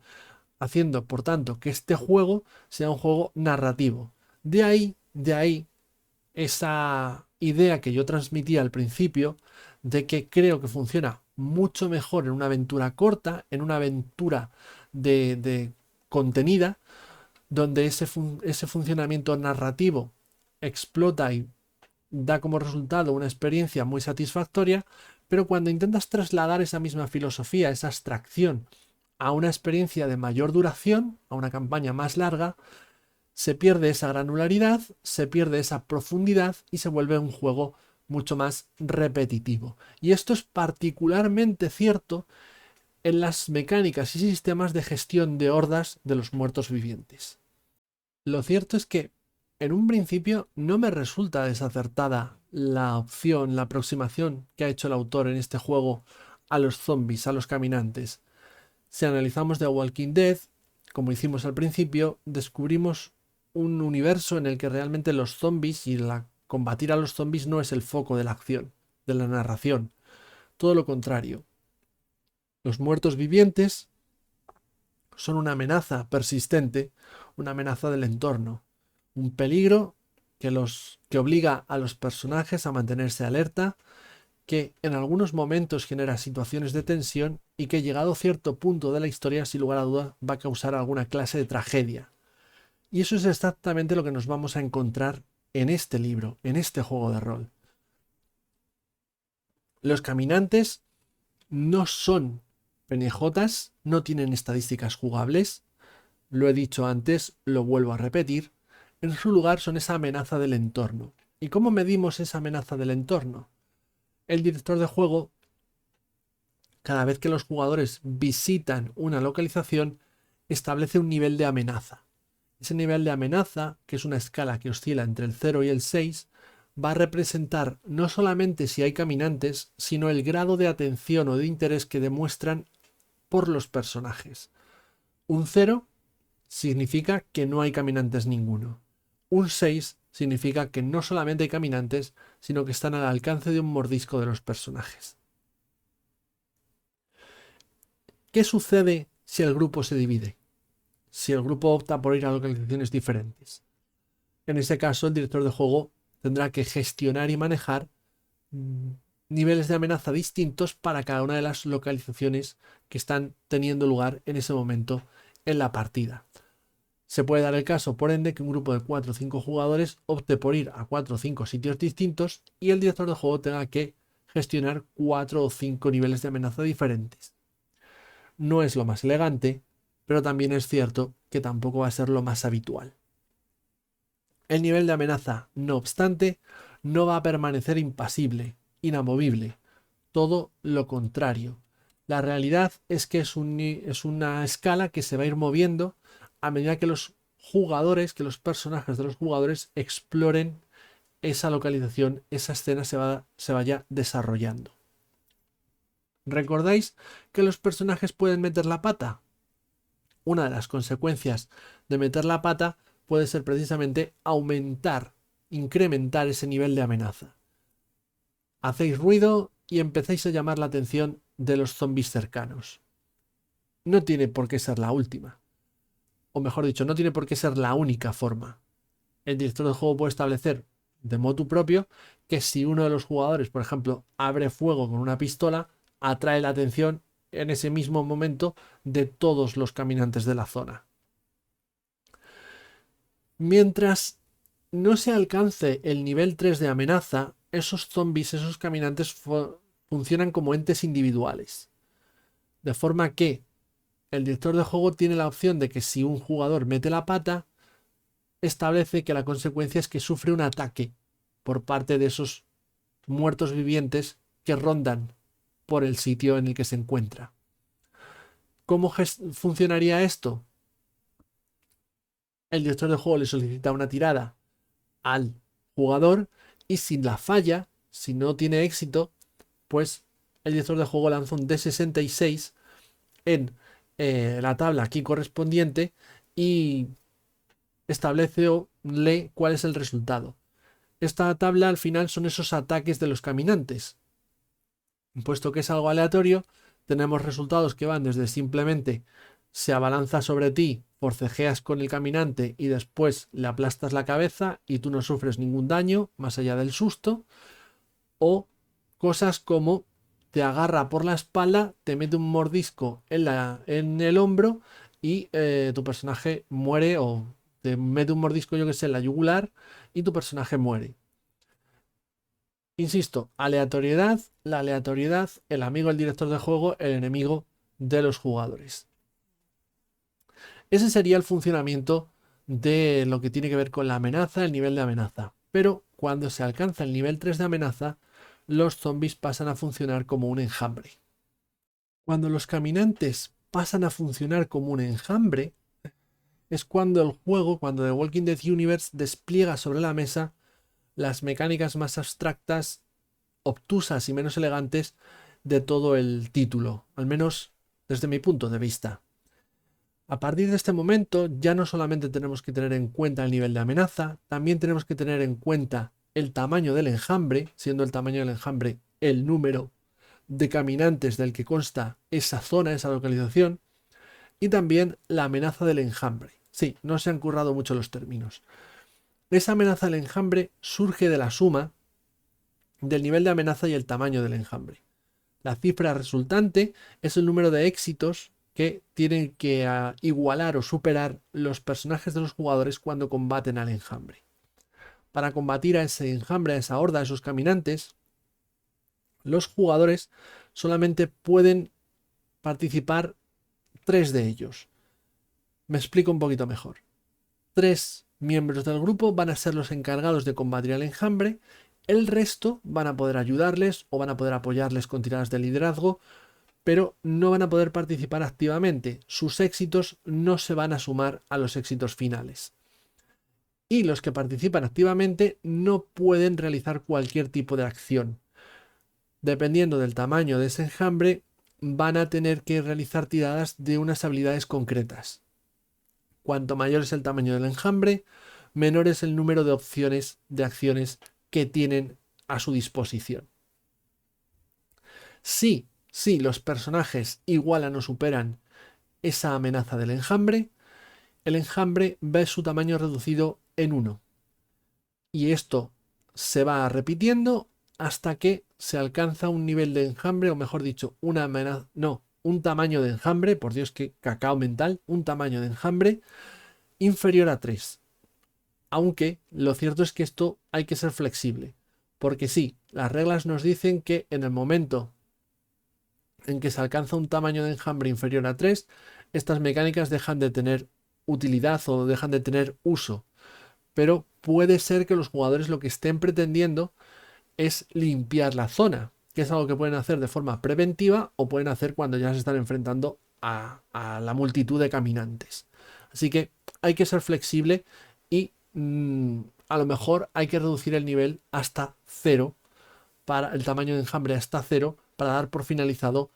haciendo, por tanto, que este juego sea un juego narrativo. De ahí esa idea que yo transmitía al principio de que creo que funciona mucho mejor en una aventura corta, en una aventura de contenida, donde ese funcionamiento narrativo explota y da como resultado una experiencia muy satisfactoria, pero cuando intentas trasladar esa misma filosofía, esa abstracción, a una experiencia de mayor duración, a una campaña más larga, se pierde esa granularidad, se pierde esa profundidad y se vuelve un juego mucho más repetitivo. Y esto es particularmente cierto en las mecánicas y sistemas de gestión de hordas de los muertos vivientes. Lo cierto es que en un principio no me resulta desacertada la opción, la aproximación que ha hecho el autor en este juego a los zombies, a los caminantes. Si analizamos The Walking Dead, como hicimos al principio, descubrimos un universo en el que realmente los zombies y combatir a los zombies no es el foco de la acción, de la narración. Todo lo contrario. Los muertos vivientes son una amenaza persistente, una amenaza del entorno, un peligro que obliga a los personajes a mantenerse alerta, que en algunos momentos genera situaciones de tensión y que llegado a cierto punto de la historia, sin lugar a dudas, va a causar alguna clase de tragedia. Y eso es exactamente lo que nos vamos a encontrar en este libro, en este juego de rol. Los caminantes no son PNJs, no tienen estadísticas jugables, lo he dicho antes, lo vuelvo a repetir, en su lugar son esa amenaza del entorno. ¿Y cómo medimos esa amenaza del entorno? El director de juego, cada vez que los jugadores visitan una localización, establece un nivel de amenaza. Ese nivel de amenaza, que es una escala que oscila entre el 0 y el 6, va a representar no solamente si hay caminantes, sino el grado de atención o de interés que demuestran por los personajes. Un 0 significa que no hay caminantes ninguno. Un 6 significa que no solamente hay caminantes, sino que están al alcance de un mordisco de los personajes. ¿Qué sucede si el grupo se divide? Si el grupo opta por ir a localizaciones diferentes. En ese caso, el director de juego tendrá que gestionar y manejar niveles de amenaza distintos para cada una de las localizaciones que están teniendo lugar en ese momento en la partida. Se puede dar el caso, por ende, que un grupo de 4 o 5 jugadores opte por ir a 4 o 5 sitios distintos y el director de juego tenga que gestionar 4 o 5 niveles de amenaza diferentes. No es lo más elegante, pero también es cierto que tampoco va a ser lo más habitual. El nivel de amenaza, no obstante, no va a permanecer impasible, inamovible. Todo lo contrario. La realidad es que es una escala que se va a ir moviendo a medida que los jugadores, que los personajes de los jugadores exploren esa localización, esa escena se vaya desarrollando. ¿Recordáis que los personajes pueden meter la pata? Una de las consecuencias de meter la pata puede ser precisamente incrementar ese nivel de amenaza. Hacéis ruido y empezáis a llamar la atención de los zombies cercanos. No tiene por qué ser la última. O mejor dicho, no tiene por qué ser la única forma. El director del juego puede establecer de motu propio que si uno de los jugadores, por ejemplo, abre fuego con una pistola, atrae la atención en ese mismo momento de todos los caminantes de la zona. Mientras no se alcance el nivel 3 de amenaza, esos zombies, esos caminantes funcionan como entes individuales. De forma que el director de juego tiene la opción de que si un jugador mete la pata, establece que la consecuencia es que sufre un ataque por parte de esos muertos vivientes que rondan por el sitio en el que se encuentra. ¿Cómo funcionaría esto? El director de juego le solicita una tirada al jugador y si la falla, si no tiene éxito, pues el director de juego lanza un D66 en la tabla aquí correspondiente y establece o lee cuál es el resultado. Esta tabla al final son esos ataques de los caminantes. Puesto que es algo aleatorio, tenemos resultados que van desde simplemente se abalanza sobre ti, forcejeas con el caminante y después le aplastas la cabeza y tú no sufres ningún daño más allá del susto, o cosas como te agarra por la espalda, te mete un mordisco en el hombro y tu personaje muere, o te mete un mordisco, yo que sé, en la yugular y tu personaje muere. Insisto, aleatoriedad, la aleatoriedad, el amigo del director de juego, el enemigo de los jugadores. Ese sería el funcionamiento de lo que tiene que ver con la amenaza, el nivel de amenaza. Pero cuando se alcanza el nivel 3 de amenaza, los zombies pasan a funcionar como un enjambre. Cuando los caminantes pasan a funcionar como un enjambre, es cuando el juego, cuando The Walking Dead Universe despliega sobre la mesa las mecánicas más abstractas, obtusas y menos elegantes de todo el título, al menos desde mi punto de vista. A partir de este momento ya no solamente tenemos que tener en cuenta el nivel de amenaza, también tenemos que tener en cuenta el tamaño del enjambre, siendo el tamaño del enjambre el número de caminantes del que consta esa zona, esa localización, y también la amenaza del enjambre. Sí, no se han currado mucho los términos. Esa amenaza del enjambre surge de la suma del nivel de amenaza y el tamaño del enjambre. La cifra resultante es el número de éxitos que tienen que igualar o superar los personajes de los jugadores cuando combaten al enjambre. Para combatir a ese enjambre, a esa horda, a esos caminantes, los jugadores solamente pueden participar 3 de ellos. Me explico un poquito mejor. 3 miembros del grupo van a ser los encargados de combatir al enjambre. El resto van a poder ayudarles o van a poder apoyarles con tiradas de liderazgo, pero no van a poder participar activamente. Sus éxitos no se van a sumar a los éxitos finales. Y los que participan activamente no pueden realizar cualquier tipo de acción. Dependiendo del tamaño de ese enjambre, van a tener que realizar tiradas de unas habilidades concretas. Cuanto mayor es el tamaño del enjambre, menor es el número de opciones de acciones que tienen a su disposición. Si los personajes igualan o superan esa amenaza del enjambre, el enjambre ve su tamaño reducido en 1. Y esto se va repitiendo hasta que se alcanza un nivel de enjambre, o mejor dicho, un tamaño de enjambre, por Dios, que cacao mental, un tamaño de enjambre inferior a 3. Aunque lo cierto es que esto hay que ser flexible, porque sí, las reglas nos dicen que en el momento en que se alcanza un tamaño de enjambre inferior a 3, estas mecánicas dejan de tener utilidad o dejan de tener uso. Pero puede ser que los jugadores lo que estén pretendiendo es limpiar la zona, que es algo que pueden hacer de forma preventiva o pueden hacer cuando ya se están enfrentando a la multitud de caminantes. Así que hay que ser flexible y a lo mejor hay que reducir el nivel hasta 0, para el tamaño de enjambre hasta 0, para dar por finalizado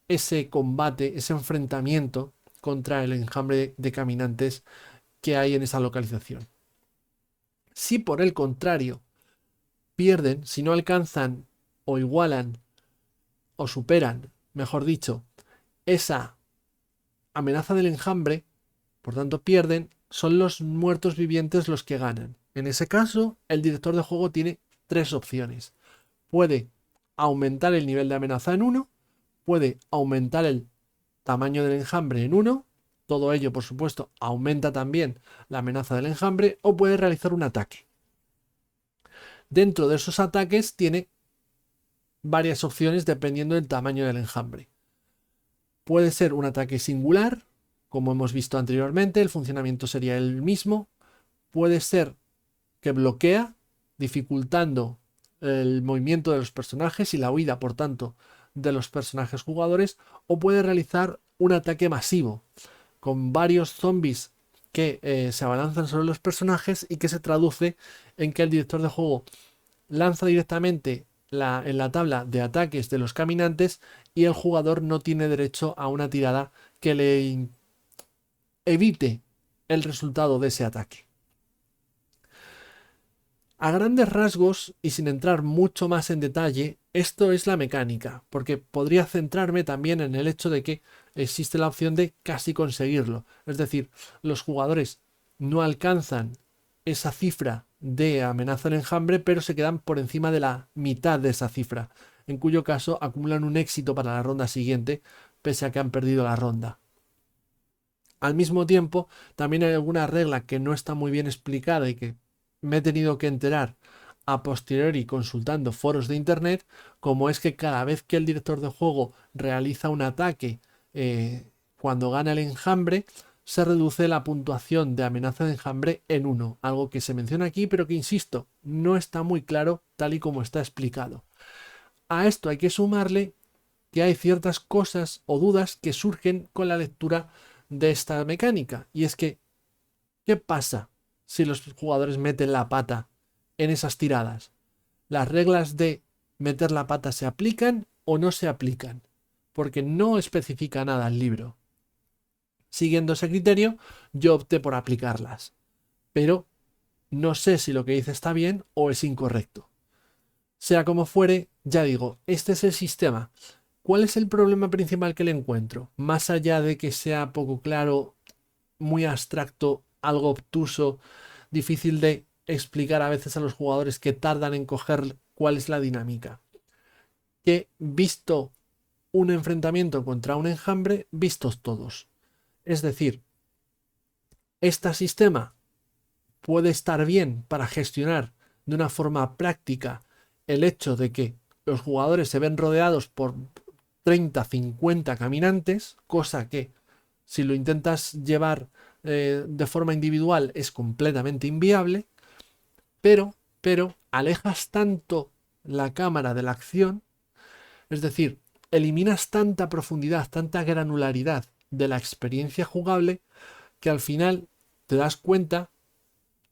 ese combate, ese enfrentamiento contra el enjambre de caminantes que hay en esa localización. Si por el contrario pierden, si no alcanzan o igualan o superan, mejor dicho, esa amenaza del enjambre, por tanto pierden, son los muertos vivientes los que ganan. En ese caso, el director de juego tiene tres opciones. Puede aumentar el nivel de amenaza en 1, puede aumentar el tamaño del enjambre en 1, todo ello, por supuesto, aumenta también la amenaza del enjambre, o puede realizar un ataque. Dentro de esos ataques tiene varias opciones dependiendo del tamaño del enjambre. Puede ser un ataque singular, como hemos visto anteriormente, el funcionamiento sería el mismo. Puede ser que bloquea, dificultando el movimiento de los personajes y la huida, por tanto, de los personajes jugadores, o puede realizar un ataque masivo, con varios zombies que se abalanzan sobre los personajes y que se traduce en que el director de juego lanza directamente en la tabla de ataques de los caminantes y el jugador no tiene derecho a una tirada que le evite el resultado de ese ataque. A grandes rasgos y sin entrar mucho más en detalle, esto es la mecánica, porque podría centrarme también en el hecho de que existe la opción de casi conseguirlo. Es decir, los jugadores no alcanzan esa cifra de amenaza en enjambre, pero se quedan por encima de la mitad de esa cifra, en cuyo caso acumulan un éxito para la ronda siguiente, pese a que han perdido la ronda. Al mismo tiempo, también hay alguna regla que no está muy bien explicada y que me he tenido que enterar a posteriori consultando foros de internet, como es que cada vez que el director de juego realiza un ataque cuando gana el enjambre, se reduce la puntuación de amenaza de enjambre en 1, algo que se menciona aquí, pero que, insisto, no está muy claro tal y como está explicado. A esto hay que sumarle que hay ciertas cosas o dudas que surgen con la lectura de esta mecánica, y es que, ¿qué pasa si los jugadores meten la pata en esas tiradas? ¿Las reglas de meter la pata se aplican o no se aplican? Porque no especifica nada el libro. Siguiendo ese criterio, yo opté por aplicarlas, pero no sé si lo que dice está bien o es incorrecto. Sea como fuere, ya digo, este es el sistema. ¿Cuál es el problema principal que le encuentro? Más allá de que sea poco claro, muy abstracto, algo obtuso, difícil de explicar a veces a los jugadores que tardan en coger cuál es la dinámica. Que visto un enfrentamiento contra un enjambre, vistos todos. Es decir, este sistema puede estar bien para gestionar de una forma práctica el hecho de que los jugadores se ven rodeados por 30, 50 caminantes, cosa que si lo intentas llevar de forma individual es completamente inviable, pero alejas tanto la cámara de la acción, es decir, eliminas tanta profundidad, tanta granularidad de la experiencia jugable, que al final te das cuenta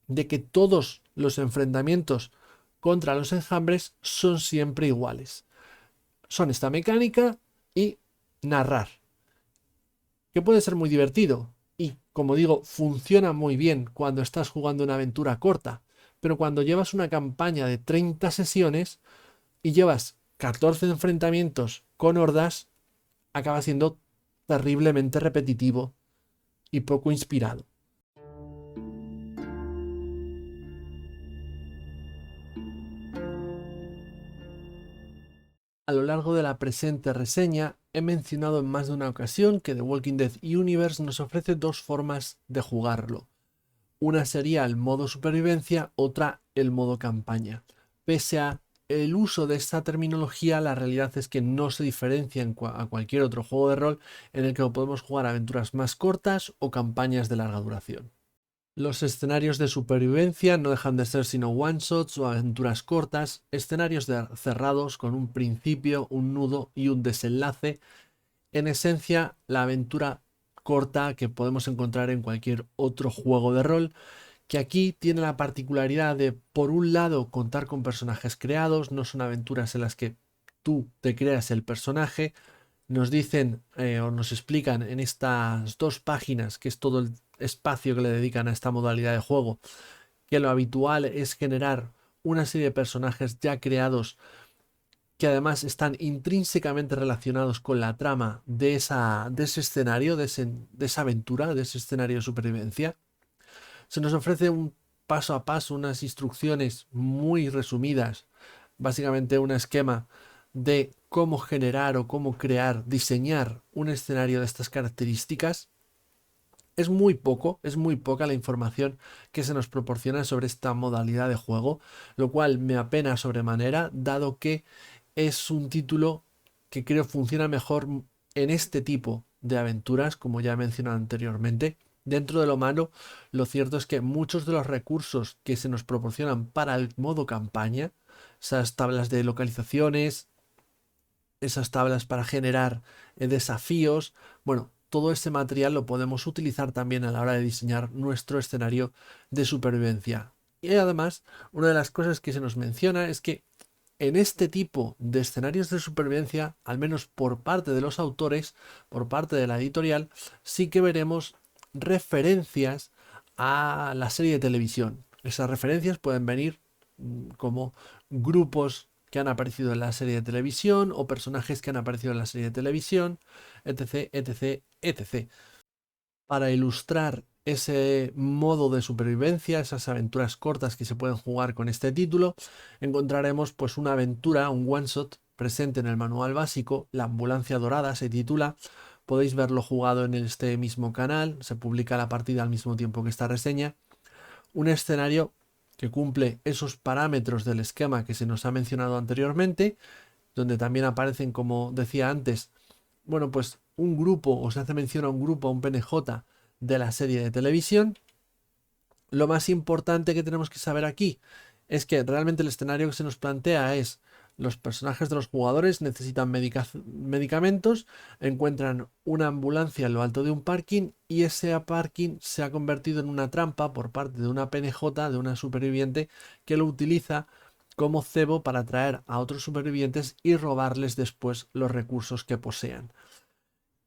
de que todos los enfrentamientos contra los enjambres son siempre iguales. Son esta mecánica y narrar, que puede ser muy divertido y, como digo, funciona muy bien cuando estás jugando una aventura corta, pero cuando llevas una campaña de 30 sesiones y llevas 14 enfrentamientos con hordas, acaba siendo terriblemente repetitivo y poco inspirado. A lo largo de la presente reseña he mencionado en más de una ocasión que The Walking Dead Universe nos ofrece dos formas de jugarlo. Una sería el modo supervivencia, otra el modo campaña. Pese a el uso de esta terminología, la realidad es que no se diferencia a cualquier otro juego de rol en el que podemos jugar aventuras más cortas o campañas de larga duración. Los escenarios de supervivencia no dejan de ser sino one-shots o aventuras cortas, escenarios cerrados con un principio, un nudo y un desenlace. En esencia, la aventura corta que podemos encontrar en cualquier otro juego de rol, que aquí tiene la particularidad de, por un lado, contar con personajes creados, no son aventuras en las que tú te creas el personaje. Nos dicen o nos explican en estas 2 páginas, que es todo el espacio que le dedican a esta modalidad de juego, que lo habitual es generar una serie de personajes ya creados que además están intrínsecamente relacionados con la trama de ese escenario, de esa aventura, de ese escenario de supervivencia. Se nos ofrece un paso a paso, unas instrucciones muy resumidas, básicamente un esquema de cómo generar o cómo crear, diseñar un escenario de estas características. Es muy poca la información que se nos proporciona sobre esta modalidad de juego, lo cual me apena sobremanera, dado que es un título que creo funciona mejor en este tipo de aventuras, como ya he mencionado anteriormente. Dentro de lo malo, lo cierto es que muchos de los recursos que se nos proporcionan para el modo campaña, esas tablas de localizaciones, esas tablas para generar desafíos, bueno, todo ese material lo podemos utilizar también a la hora de diseñar nuestro escenario de supervivencia. Y además, una de las cosas que se nos menciona es que en este tipo de escenarios de supervivencia, al menos por parte de los autores, por parte de la editorial, sí que veremos referencias a la serie de televisión. Esas referencias pueden venir como grupos que han aparecido en la serie de televisión o personajes que han aparecido en la serie de televisión, etc, etc, etc. Para ilustrar ese modo de supervivencia, esas aventuras cortas que se pueden jugar con este título, encontraremos pues una aventura, un one shot presente en el manual básico, La Ambulancia Dorada se titula. Podéis verlo jugado en este mismo canal, se publica la partida al mismo tiempo que esta reseña. Un escenario que cumple esos parámetros del esquema que se nos ha mencionado anteriormente, donde también aparecen, como decía antes, bueno, pues un grupo, o se hace mención a un grupo, a un PNJ de la serie de televisión. Lo más importante que tenemos que saber aquí es que realmente el escenario que se nos plantea es: los personajes de los jugadores necesitan medicamentos, encuentran una ambulancia en lo alto de un parking y ese parking se ha convertido en una trampa por parte de una PNJ, de una superviviente, que lo utiliza como cebo para atraer a otros supervivientes y robarles después los recursos que posean.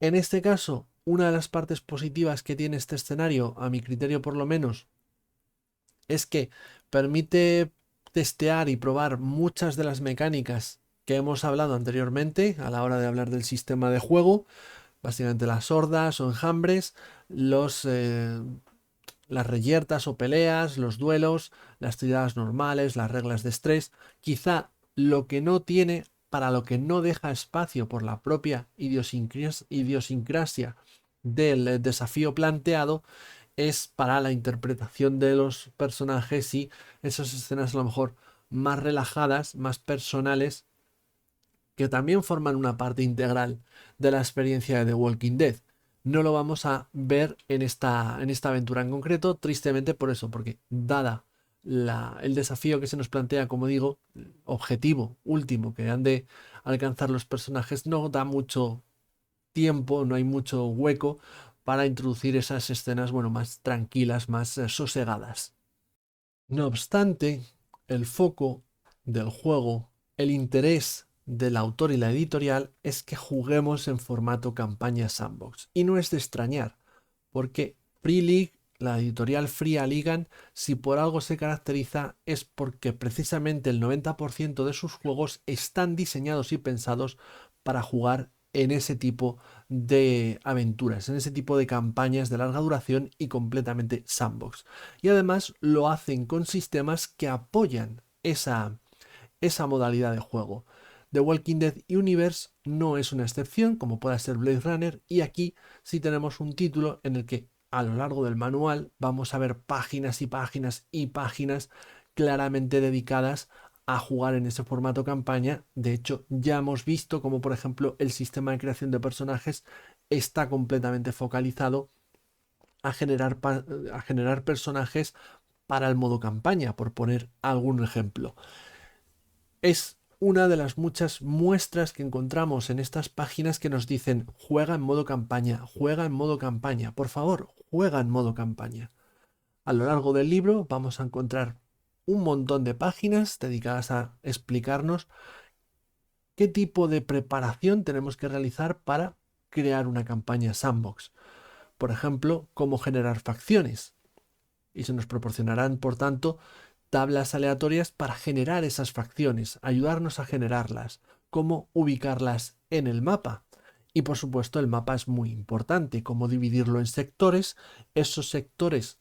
En este caso, una de las partes positivas que tiene este escenario, a mi criterio por lo menos, es que permite testear y probar muchas de las mecánicas que hemos hablado anteriormente a la hora de hablar del sistema de juego, básicamente las hordas o enjambres, las reyertas o peleas, los duelos, las tiradas normales, las reglas de estrés. Quizá lo que no tiene, para lo que no deja espacio por la propia idiosincrasia del desafío planteado, es para la interpretación de los personajes y esas escenas a lo mejor más relajadas, más personales, que también forman una parte integral de la experiencia de The Walking Dead. No lo vamos a ver en esta aventura en concreto, tristemente por eso, porque dada el desafío que se nos plantea, como digo, objetivo último que han de alcanzar los personajes, no da mucho tiempo, no hay mucho hueco para introducir esas escenas, bueno, más tranquilas, más sosegadas. No obstante, el foco del juego, el interés del autor y la editorial es que juguemos en formato campaña sandbox. Y no es de extrañar, porque Free League, la editorial Free Aligan, si por algo se caracteriza es porque precisamente el 90% de sus juegos están diseñados y pensados para jugar en ese tipo de aventuras, en ese tipo de campañas de larga duración y completamente sandbox. Y además lo hacen con sistemas que apoyan esa modalidad de juego. The Walking Dead Universe no es una excepción, como puede ser Blade Runner, y aquí sí tenemos un título en el que a lo largo del manual vamos a ver páginas y páginas y páginas claramente dedicadas a jugar en ese formato campaña. De hecho, ya hemos visto como, por ejemplo, el sistema de creación de personajes está completamente focalizado a generar personajes para el modo campaña, por poner algún ejemplo. Es una de las muchas muestras que encontramos en estas páginas que nos dicen: juega en modo campaña, juega en modo campaña, por favor, juega en modo campaña. A lo largo del libro vamos a encontrar un montón de páginas dedicadas a explicarnos qué tipo de preparación tenemos que realizar para crear una campaña sandbox. Por ejemplo, cómo generar facciones. Y se nos proporcionarán, por tanto, tablas aleatorias para generar esas facciones, ayudarnos a generarlas, cómo ubicarlas en el mapa. Y por supuesto el mapa es muy importante, cómo dividirlo en sectores. Esos sectores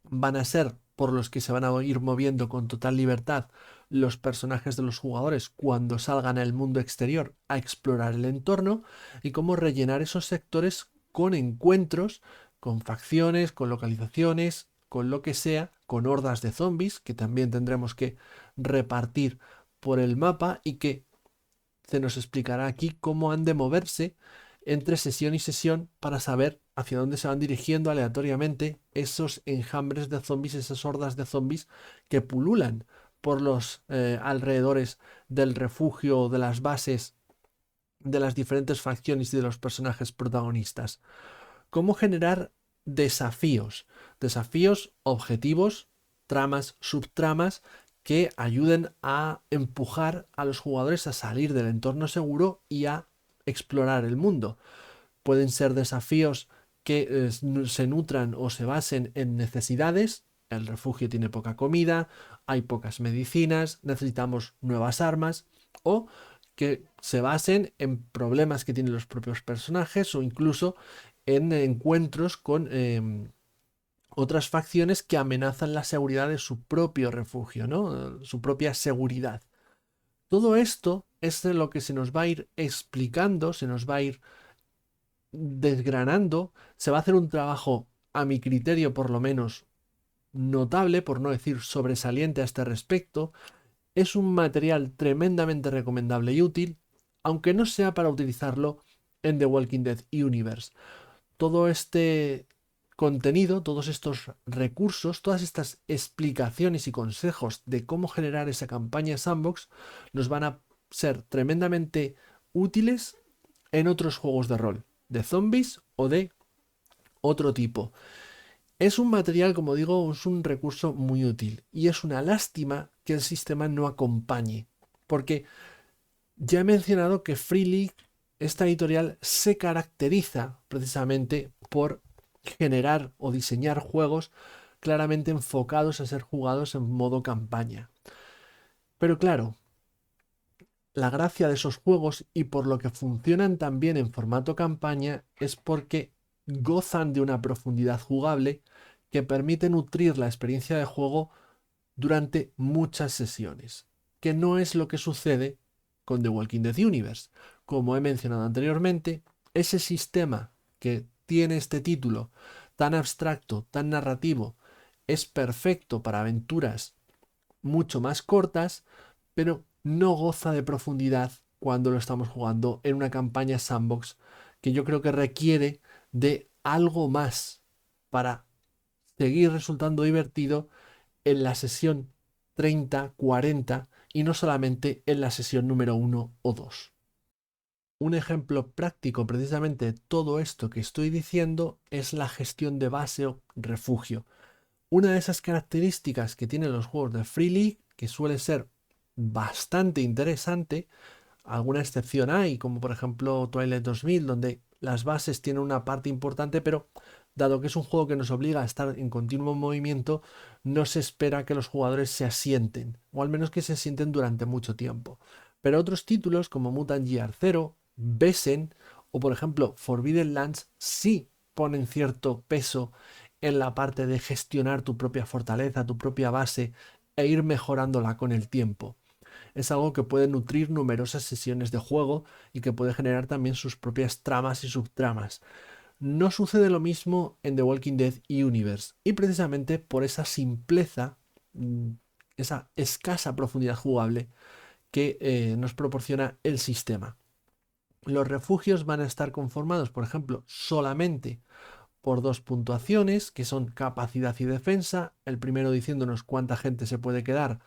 van a ser por los que se van a ir moviendo con total libertad los personajes de los jugadores cuando salgan al mundo exterior a explorar el entorno, y cómo rellenar esos sectores con encuentros, con facciones, con localizaciones, con lo que sea, con hordas de zombies que también tendremos que repartir por el mapa, y que se nos explicará aquí cómo han de moverse entre sesión y sesión para saber hacia dónde se van dirigiendo aleatoriamente esos enjambres de zombies, esas hordas de zombies que pululan por los alrededores del refugio o de las bases de las diferentes facciones y de los personajes protagonistas. Cómo generar desafíos, desafíos, objetivos, tramas, subtramas que ayuden a empujar a los jugadores a salir del entorno seguro y a explorar el mundo. Pueden ser desafíos que se nutran o se basen en necesidades. El refugio tiene poca comida, hay pocas medicinas, necesitamos nuevas armas, o que se basen en problemas que tienen los propios personajes, o incluso en encuentros con otras facciones que amenazan la seguridad de su propio refugio, ¿no? Su propia seguridad. Todo esto es de lo que se nos va a ir explicando, se nos va a ir desgranando, se va a hacer un trabajo, a mi criterio por lo menos, notable, por no decir sobresaliente a este respecto. Es un material tremendamente recomendable y útil, aunque no sea para utilizarlo en The Walking Dead Universe. Todo este contenido, todos estos recursos, todas estas explicaciones y consejos de cómo generar esa campaña sandbox nos van a ser tremendamente útiles en otros juegos de rol, de zombies o de otro tipo. Es un material, como digo, es un recurso muy útil, y es una lástima que el sistema no acompañe, porque ya he mencionado que Free League, esta editorial, se caracteriza precisamente por generar o diseñar juegos claramente enfocados a ser jugados en modo campaña. Pero claro, la gracia de esos juegos, y por lo que funcionan también en formato campaña, es porque gozan de una profundidad jugable que permite nutrir la experiencia de juego durante muchas sesiones, que no es lo que sucede con The Walking Dead Universe. Como he mencionado anteriormente, ese sistema que tiene este título tan abstracto, tan narrativo, es perfecto para aventuras mucho más cortas, pero no goza de profundidad cuando lo estamos jugando en una campaña sandbox, que yo creo que requiere de algo más para seguir resultando divertido en la sesión 30, 40, y no solamente en la sesión número 1 o 2. Un ejemplo práctico precisamente de todo esto que estoy diciendo es la gestión de base o refugio. Una de esas características que tienen los juegos de Free League, que suele ser bastante interesante, alguna excepción hay, como por ejemplo Twilight 2000, donde las bases tienen una parte importante, pero dado que es un juego que nos obliga a estar en continuo movimiento, no se espera que los jugadores se asienten, o al menos que se asienten durante mucho tiempo. Pero otros títulos como Mutant Year Zero, Besen o por ejemplo Forbidden Lands sí ponen cierto peso en la parte de gestionar tu propia fortaleza, tu propia base, e ir mejorándola con el tiempo. Es algo que puede nutrir numerosas sesiones de juego y que puede generar también sus propias tramas y subtramas. No sucede lo mismo en The Walking Dead Universe, y precisamente por esa simpleza, esa escasa profundidad jugable que nos proporciona el sistema. Los refugios van a estar conformados, por ejemplo, solamente por dos puntuaciones, que son capacidad y defensa, el primero diciéndonos cuánta gente se puede quedar,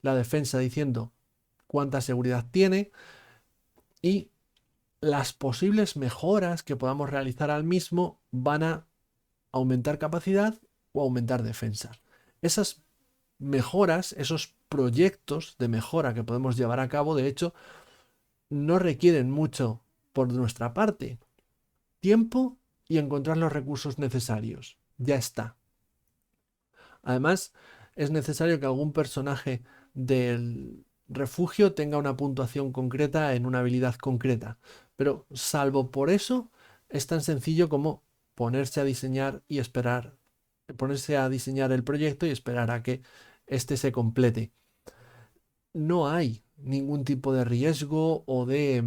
la defensa diciendo cuánta seguridad tiene, y las posibles mejoras que podamos realizar al mismo van a aumentar capacidad o aumentar defensa. Esas mejoras, esos proyectos de mejora que podemos llevar a cabo, de hecho, no requieren mucho por nuestra parte. Tiempo y encontrar los recursos necesarios. Ya está. Además, es necesario que algún personaje del refugio tenga una puntuación concreta en una habilidad concreta. Pero salvo por eso, es tan sencillo como ponerse a diseñar y esperar, ponerse a diseñar el proyecto y esperar a que éste se complete. No hay ningún tipo de riesgo o de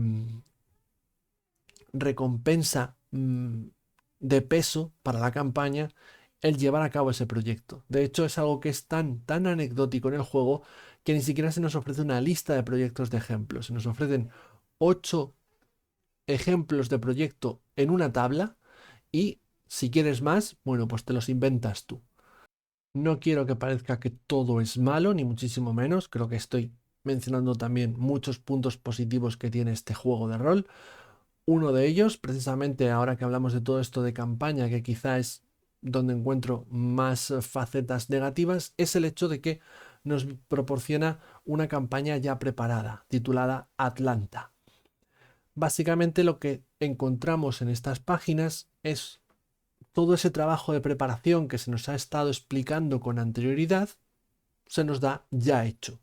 recompensa de peso para la campaña el llevar a cabo ese proyecto. De hecho, es algo que es tan anecdótico en el juego que ni siquiera se nos ofrece una lista de proyectos de ejemplos. Se nos ofrecen 8 ejemplos de proyecto en una tabla y si quieres más, bueno, pues te los inventas tú. No quiero que parezca que todo es malo, ni muchísimo menos. Creo que estoy mencionando también muchos puntos positivos que tiene este juego de rol. Uno de ellos, precisamente ahora que hablamos de todo esto de campaña, que quizá es donde encuentro más facetas negativas, es el hecho de que nos proporciona una campaña ya preparada, titulada Atlanta. Básicamente lo que encontramos en estas páginas es todo ese trabajo de preparación que se nos ha estado explicando con anterioridad, se nos da ya hecho.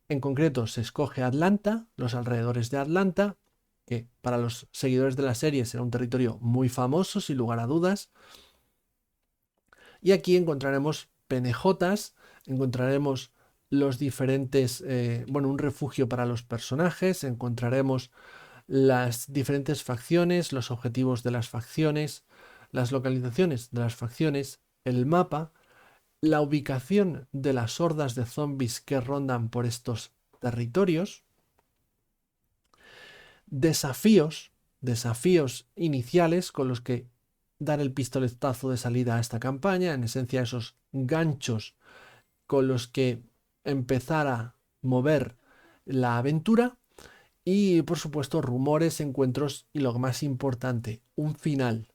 En concreto, se escoge Atlanta, los alrededores de Atlanta, que para los seguidores de la serie será un territorio muy famoso, sin lugar a dudas. Y aquí encontraremos penejotas, encontraremos los diferentes, un refugio para los personajes, encontraremos las diferentes facciones, los objetivos de las facciones, las localizaciones de las facciones, el mapa, la ubicación de las hordas de zombies que rondan por estos territorios, desafíos iniciales con los que dar el pistoletazo de salida a esta campaña, en esencia esos ganchos con los que empezar a mover la aventura y por supuesto rumores, encuentros y lo más importante, un final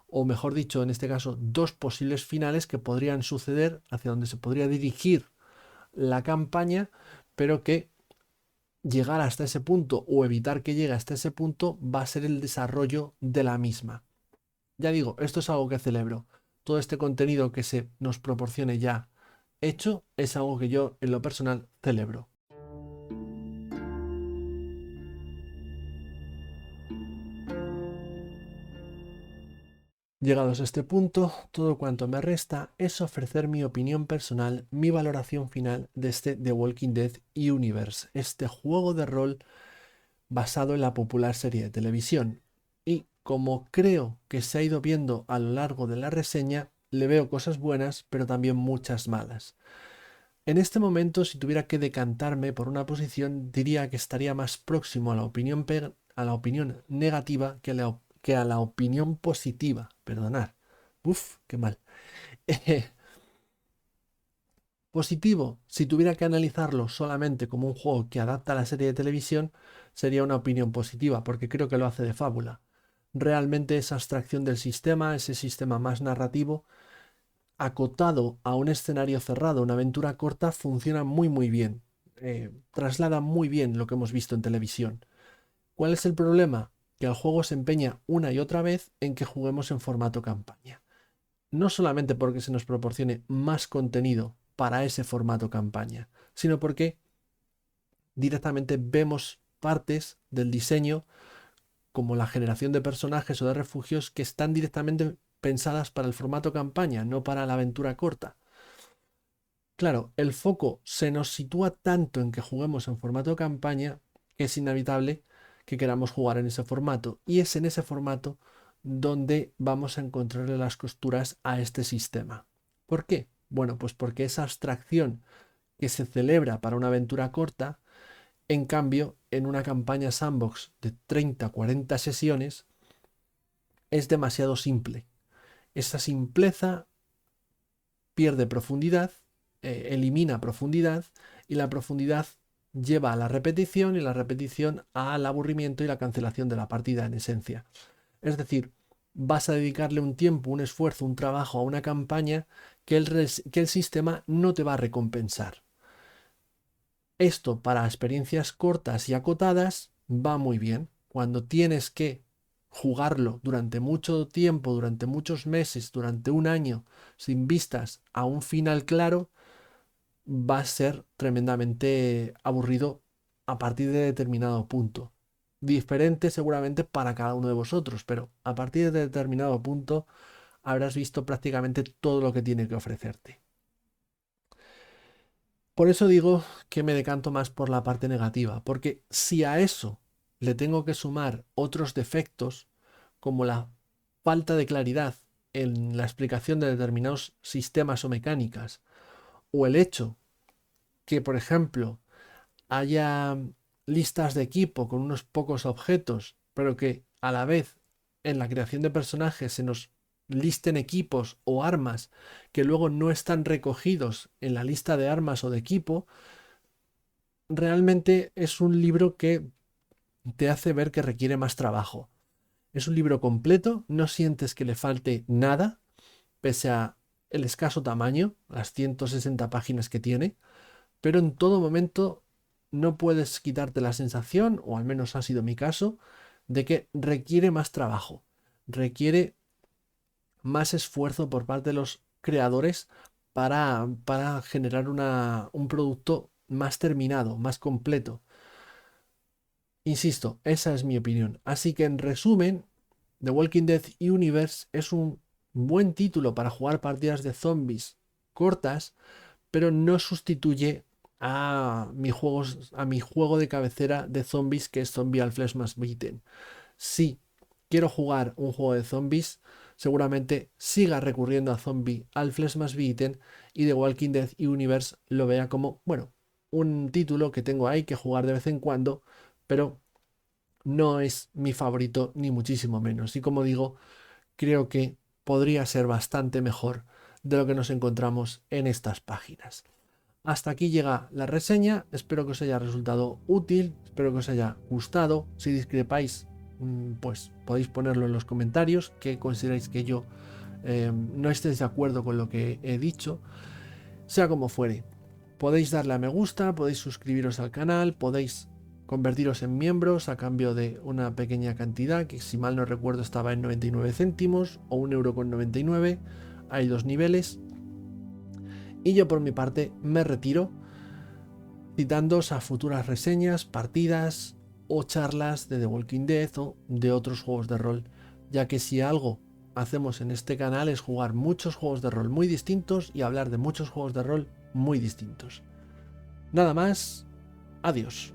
o mejor dicho en este caso dos posibles finales que podrían suceder hacia donde se podría dirigir la campaña, pero que llegar hasta ese punto o evitar que llegue hasta ese punto va a ser el desarrollo de la misma. Ya digo, esto es algo que celebro. Todo este contenido que se nos proporcione ya hecho es algo que yo en lo personal celebro. Llegados a este punto, todo cuanto me resta es ofrecer mi opinión personal, mi valoración final de este The Walking Dead Universe, este juego de rol basado en la popular serie de televisión. Y como creo que se ha ido viendo a lo largo de la reseña, le veo cosas buenas, pero también muchas malas. En este momento, si tuviera que decantarme por una posición, diría que estaría más próximo a la opinión negativa que a la opinión positiva. Perdonad. Uf, qué mal. Positivo, si tuviera que analizarlo solamente como un juego que adapta a la serie de televisión, sería una opinión positiva, porque creo que lo hace de fábula. Realmente esa abstracción del sistema, ese sistema más narrativo, acotado a un escenario cerrado, una aventura corta, funciona muy bien. Traslada muy bien lo que hemos visto en televisión. ¿Cuál es el problema? Que el juego se empeña una y otra vez en que juguemos en formato campaña. No solamente porque se nos proporcione más contenido para ese formato campaña, sino porque directamente vemos partes del diseño como la generación de personajes o de refugios que están directamente pensadas para el formato campaña, no para la aventura corta. Claro, el foco se nos sitúa tanto en que juguemos en formato campaña que es inevitable que queramos jugar en ese formato. Y es en ese formato donde vamos a encontrarle las costuras a este sistema. ¿Por qué? Bueno, pues porque esa abstracción que se celebra para una aventura corta, en cambio, en una campaña sandbox de 30-40 sesiones, es demasiado simple. Esa simpleza pierde profundidad, elimina profundidad y la profundidad lleva a la repetición y la repetición al aburrimiento y la cancelación de la partida en esencia. Es decir, vas a dedicarle un tiempo, un esfuerzo, un trabajo a una campaña que el sistema no te va a recompensar. Esto para experiencias cortas y acotadas va muy bien. Cuando tienes que jugarlo durante mucho tiempo, durante muchos meses, durante un año, sin vistas a un final claro, va a ser tremendamente aburrido a partir de determinado punto. Diferente seguramente para cada uno de vosotros, pero a partir de determinado punto habrás visto prácticamente todo lo que tiene que ofrecerte. Por eso digo que me decanto más por la parte negativa, porque si a eso le tengo que sumar otros defectos, como la falta de claridad en la explicación de determinados sistemas o mecánicas, o el hecho que, por ejemplo, haya listas de equipo con unos pocos objetos, pero que a la vez en la creación de personajes se nos listen equipos o armas que luego no están recogidos en la lista de armas o de equipo, realmente es un libro que te hace ver que requiere más trabajo. Es un libro completo, no sientes que le falte nada, pese a el escaso tamaño, las 160 páginas que tiene, pero en todo momento no puedes quitarte la sensación, o al menos ha sido mi caso, de que requiere más trabajo, requiere más esfuerzo por parte de los creadores para generar un producto más terminado, más completo. Insisto, esa es mi opinión. Así que en resumen, The Walking Dead Universe es un buen título para jugar partidas de zombies cortas, pero no sustituye a mi juego de cabecera de zombies, que es Zombie al Flesh Must Beaten. Si quiero jugar un juego de zombies, seguramente siga recurriendo a Zombie al Flesh Must Beaten y The Walking Dead Universe lo vea como, bueno, un título que tengo ahí que jugar de vez en cuando, pero no es mi favorito ni muchísimo menos. Y como digo, creo que podría ser bastante mejor de lo que nos encontramos en estas páginas. Hasta aquí llega la reseña, espero que os haya resultado útil, espero que os haya gustado. Si discrepáis, pues podéis ponerlo en los comentarios, que consideráis que yo no estéis de acuerdo con lo que he dicho. Sea como fuere, podéis darle a me gusta, podéis suscribiros al canal, podéis convertiros en miembros a cambio de una pequeña cantidad, que si mal no recuerdo estaba en 99 céntimos o 1,99 €. Hay dos niveles. Y yo por mi parte me retiro, citándoos a futuras reseñas, partidas o charlas de The Walking Dead o de otros juegos de rol, ya que si algo hacemos en este canal es jugar muchos juegos de rol muy distintos y hablar de muchos juegos de rol muy distintos. Nada más, adiós.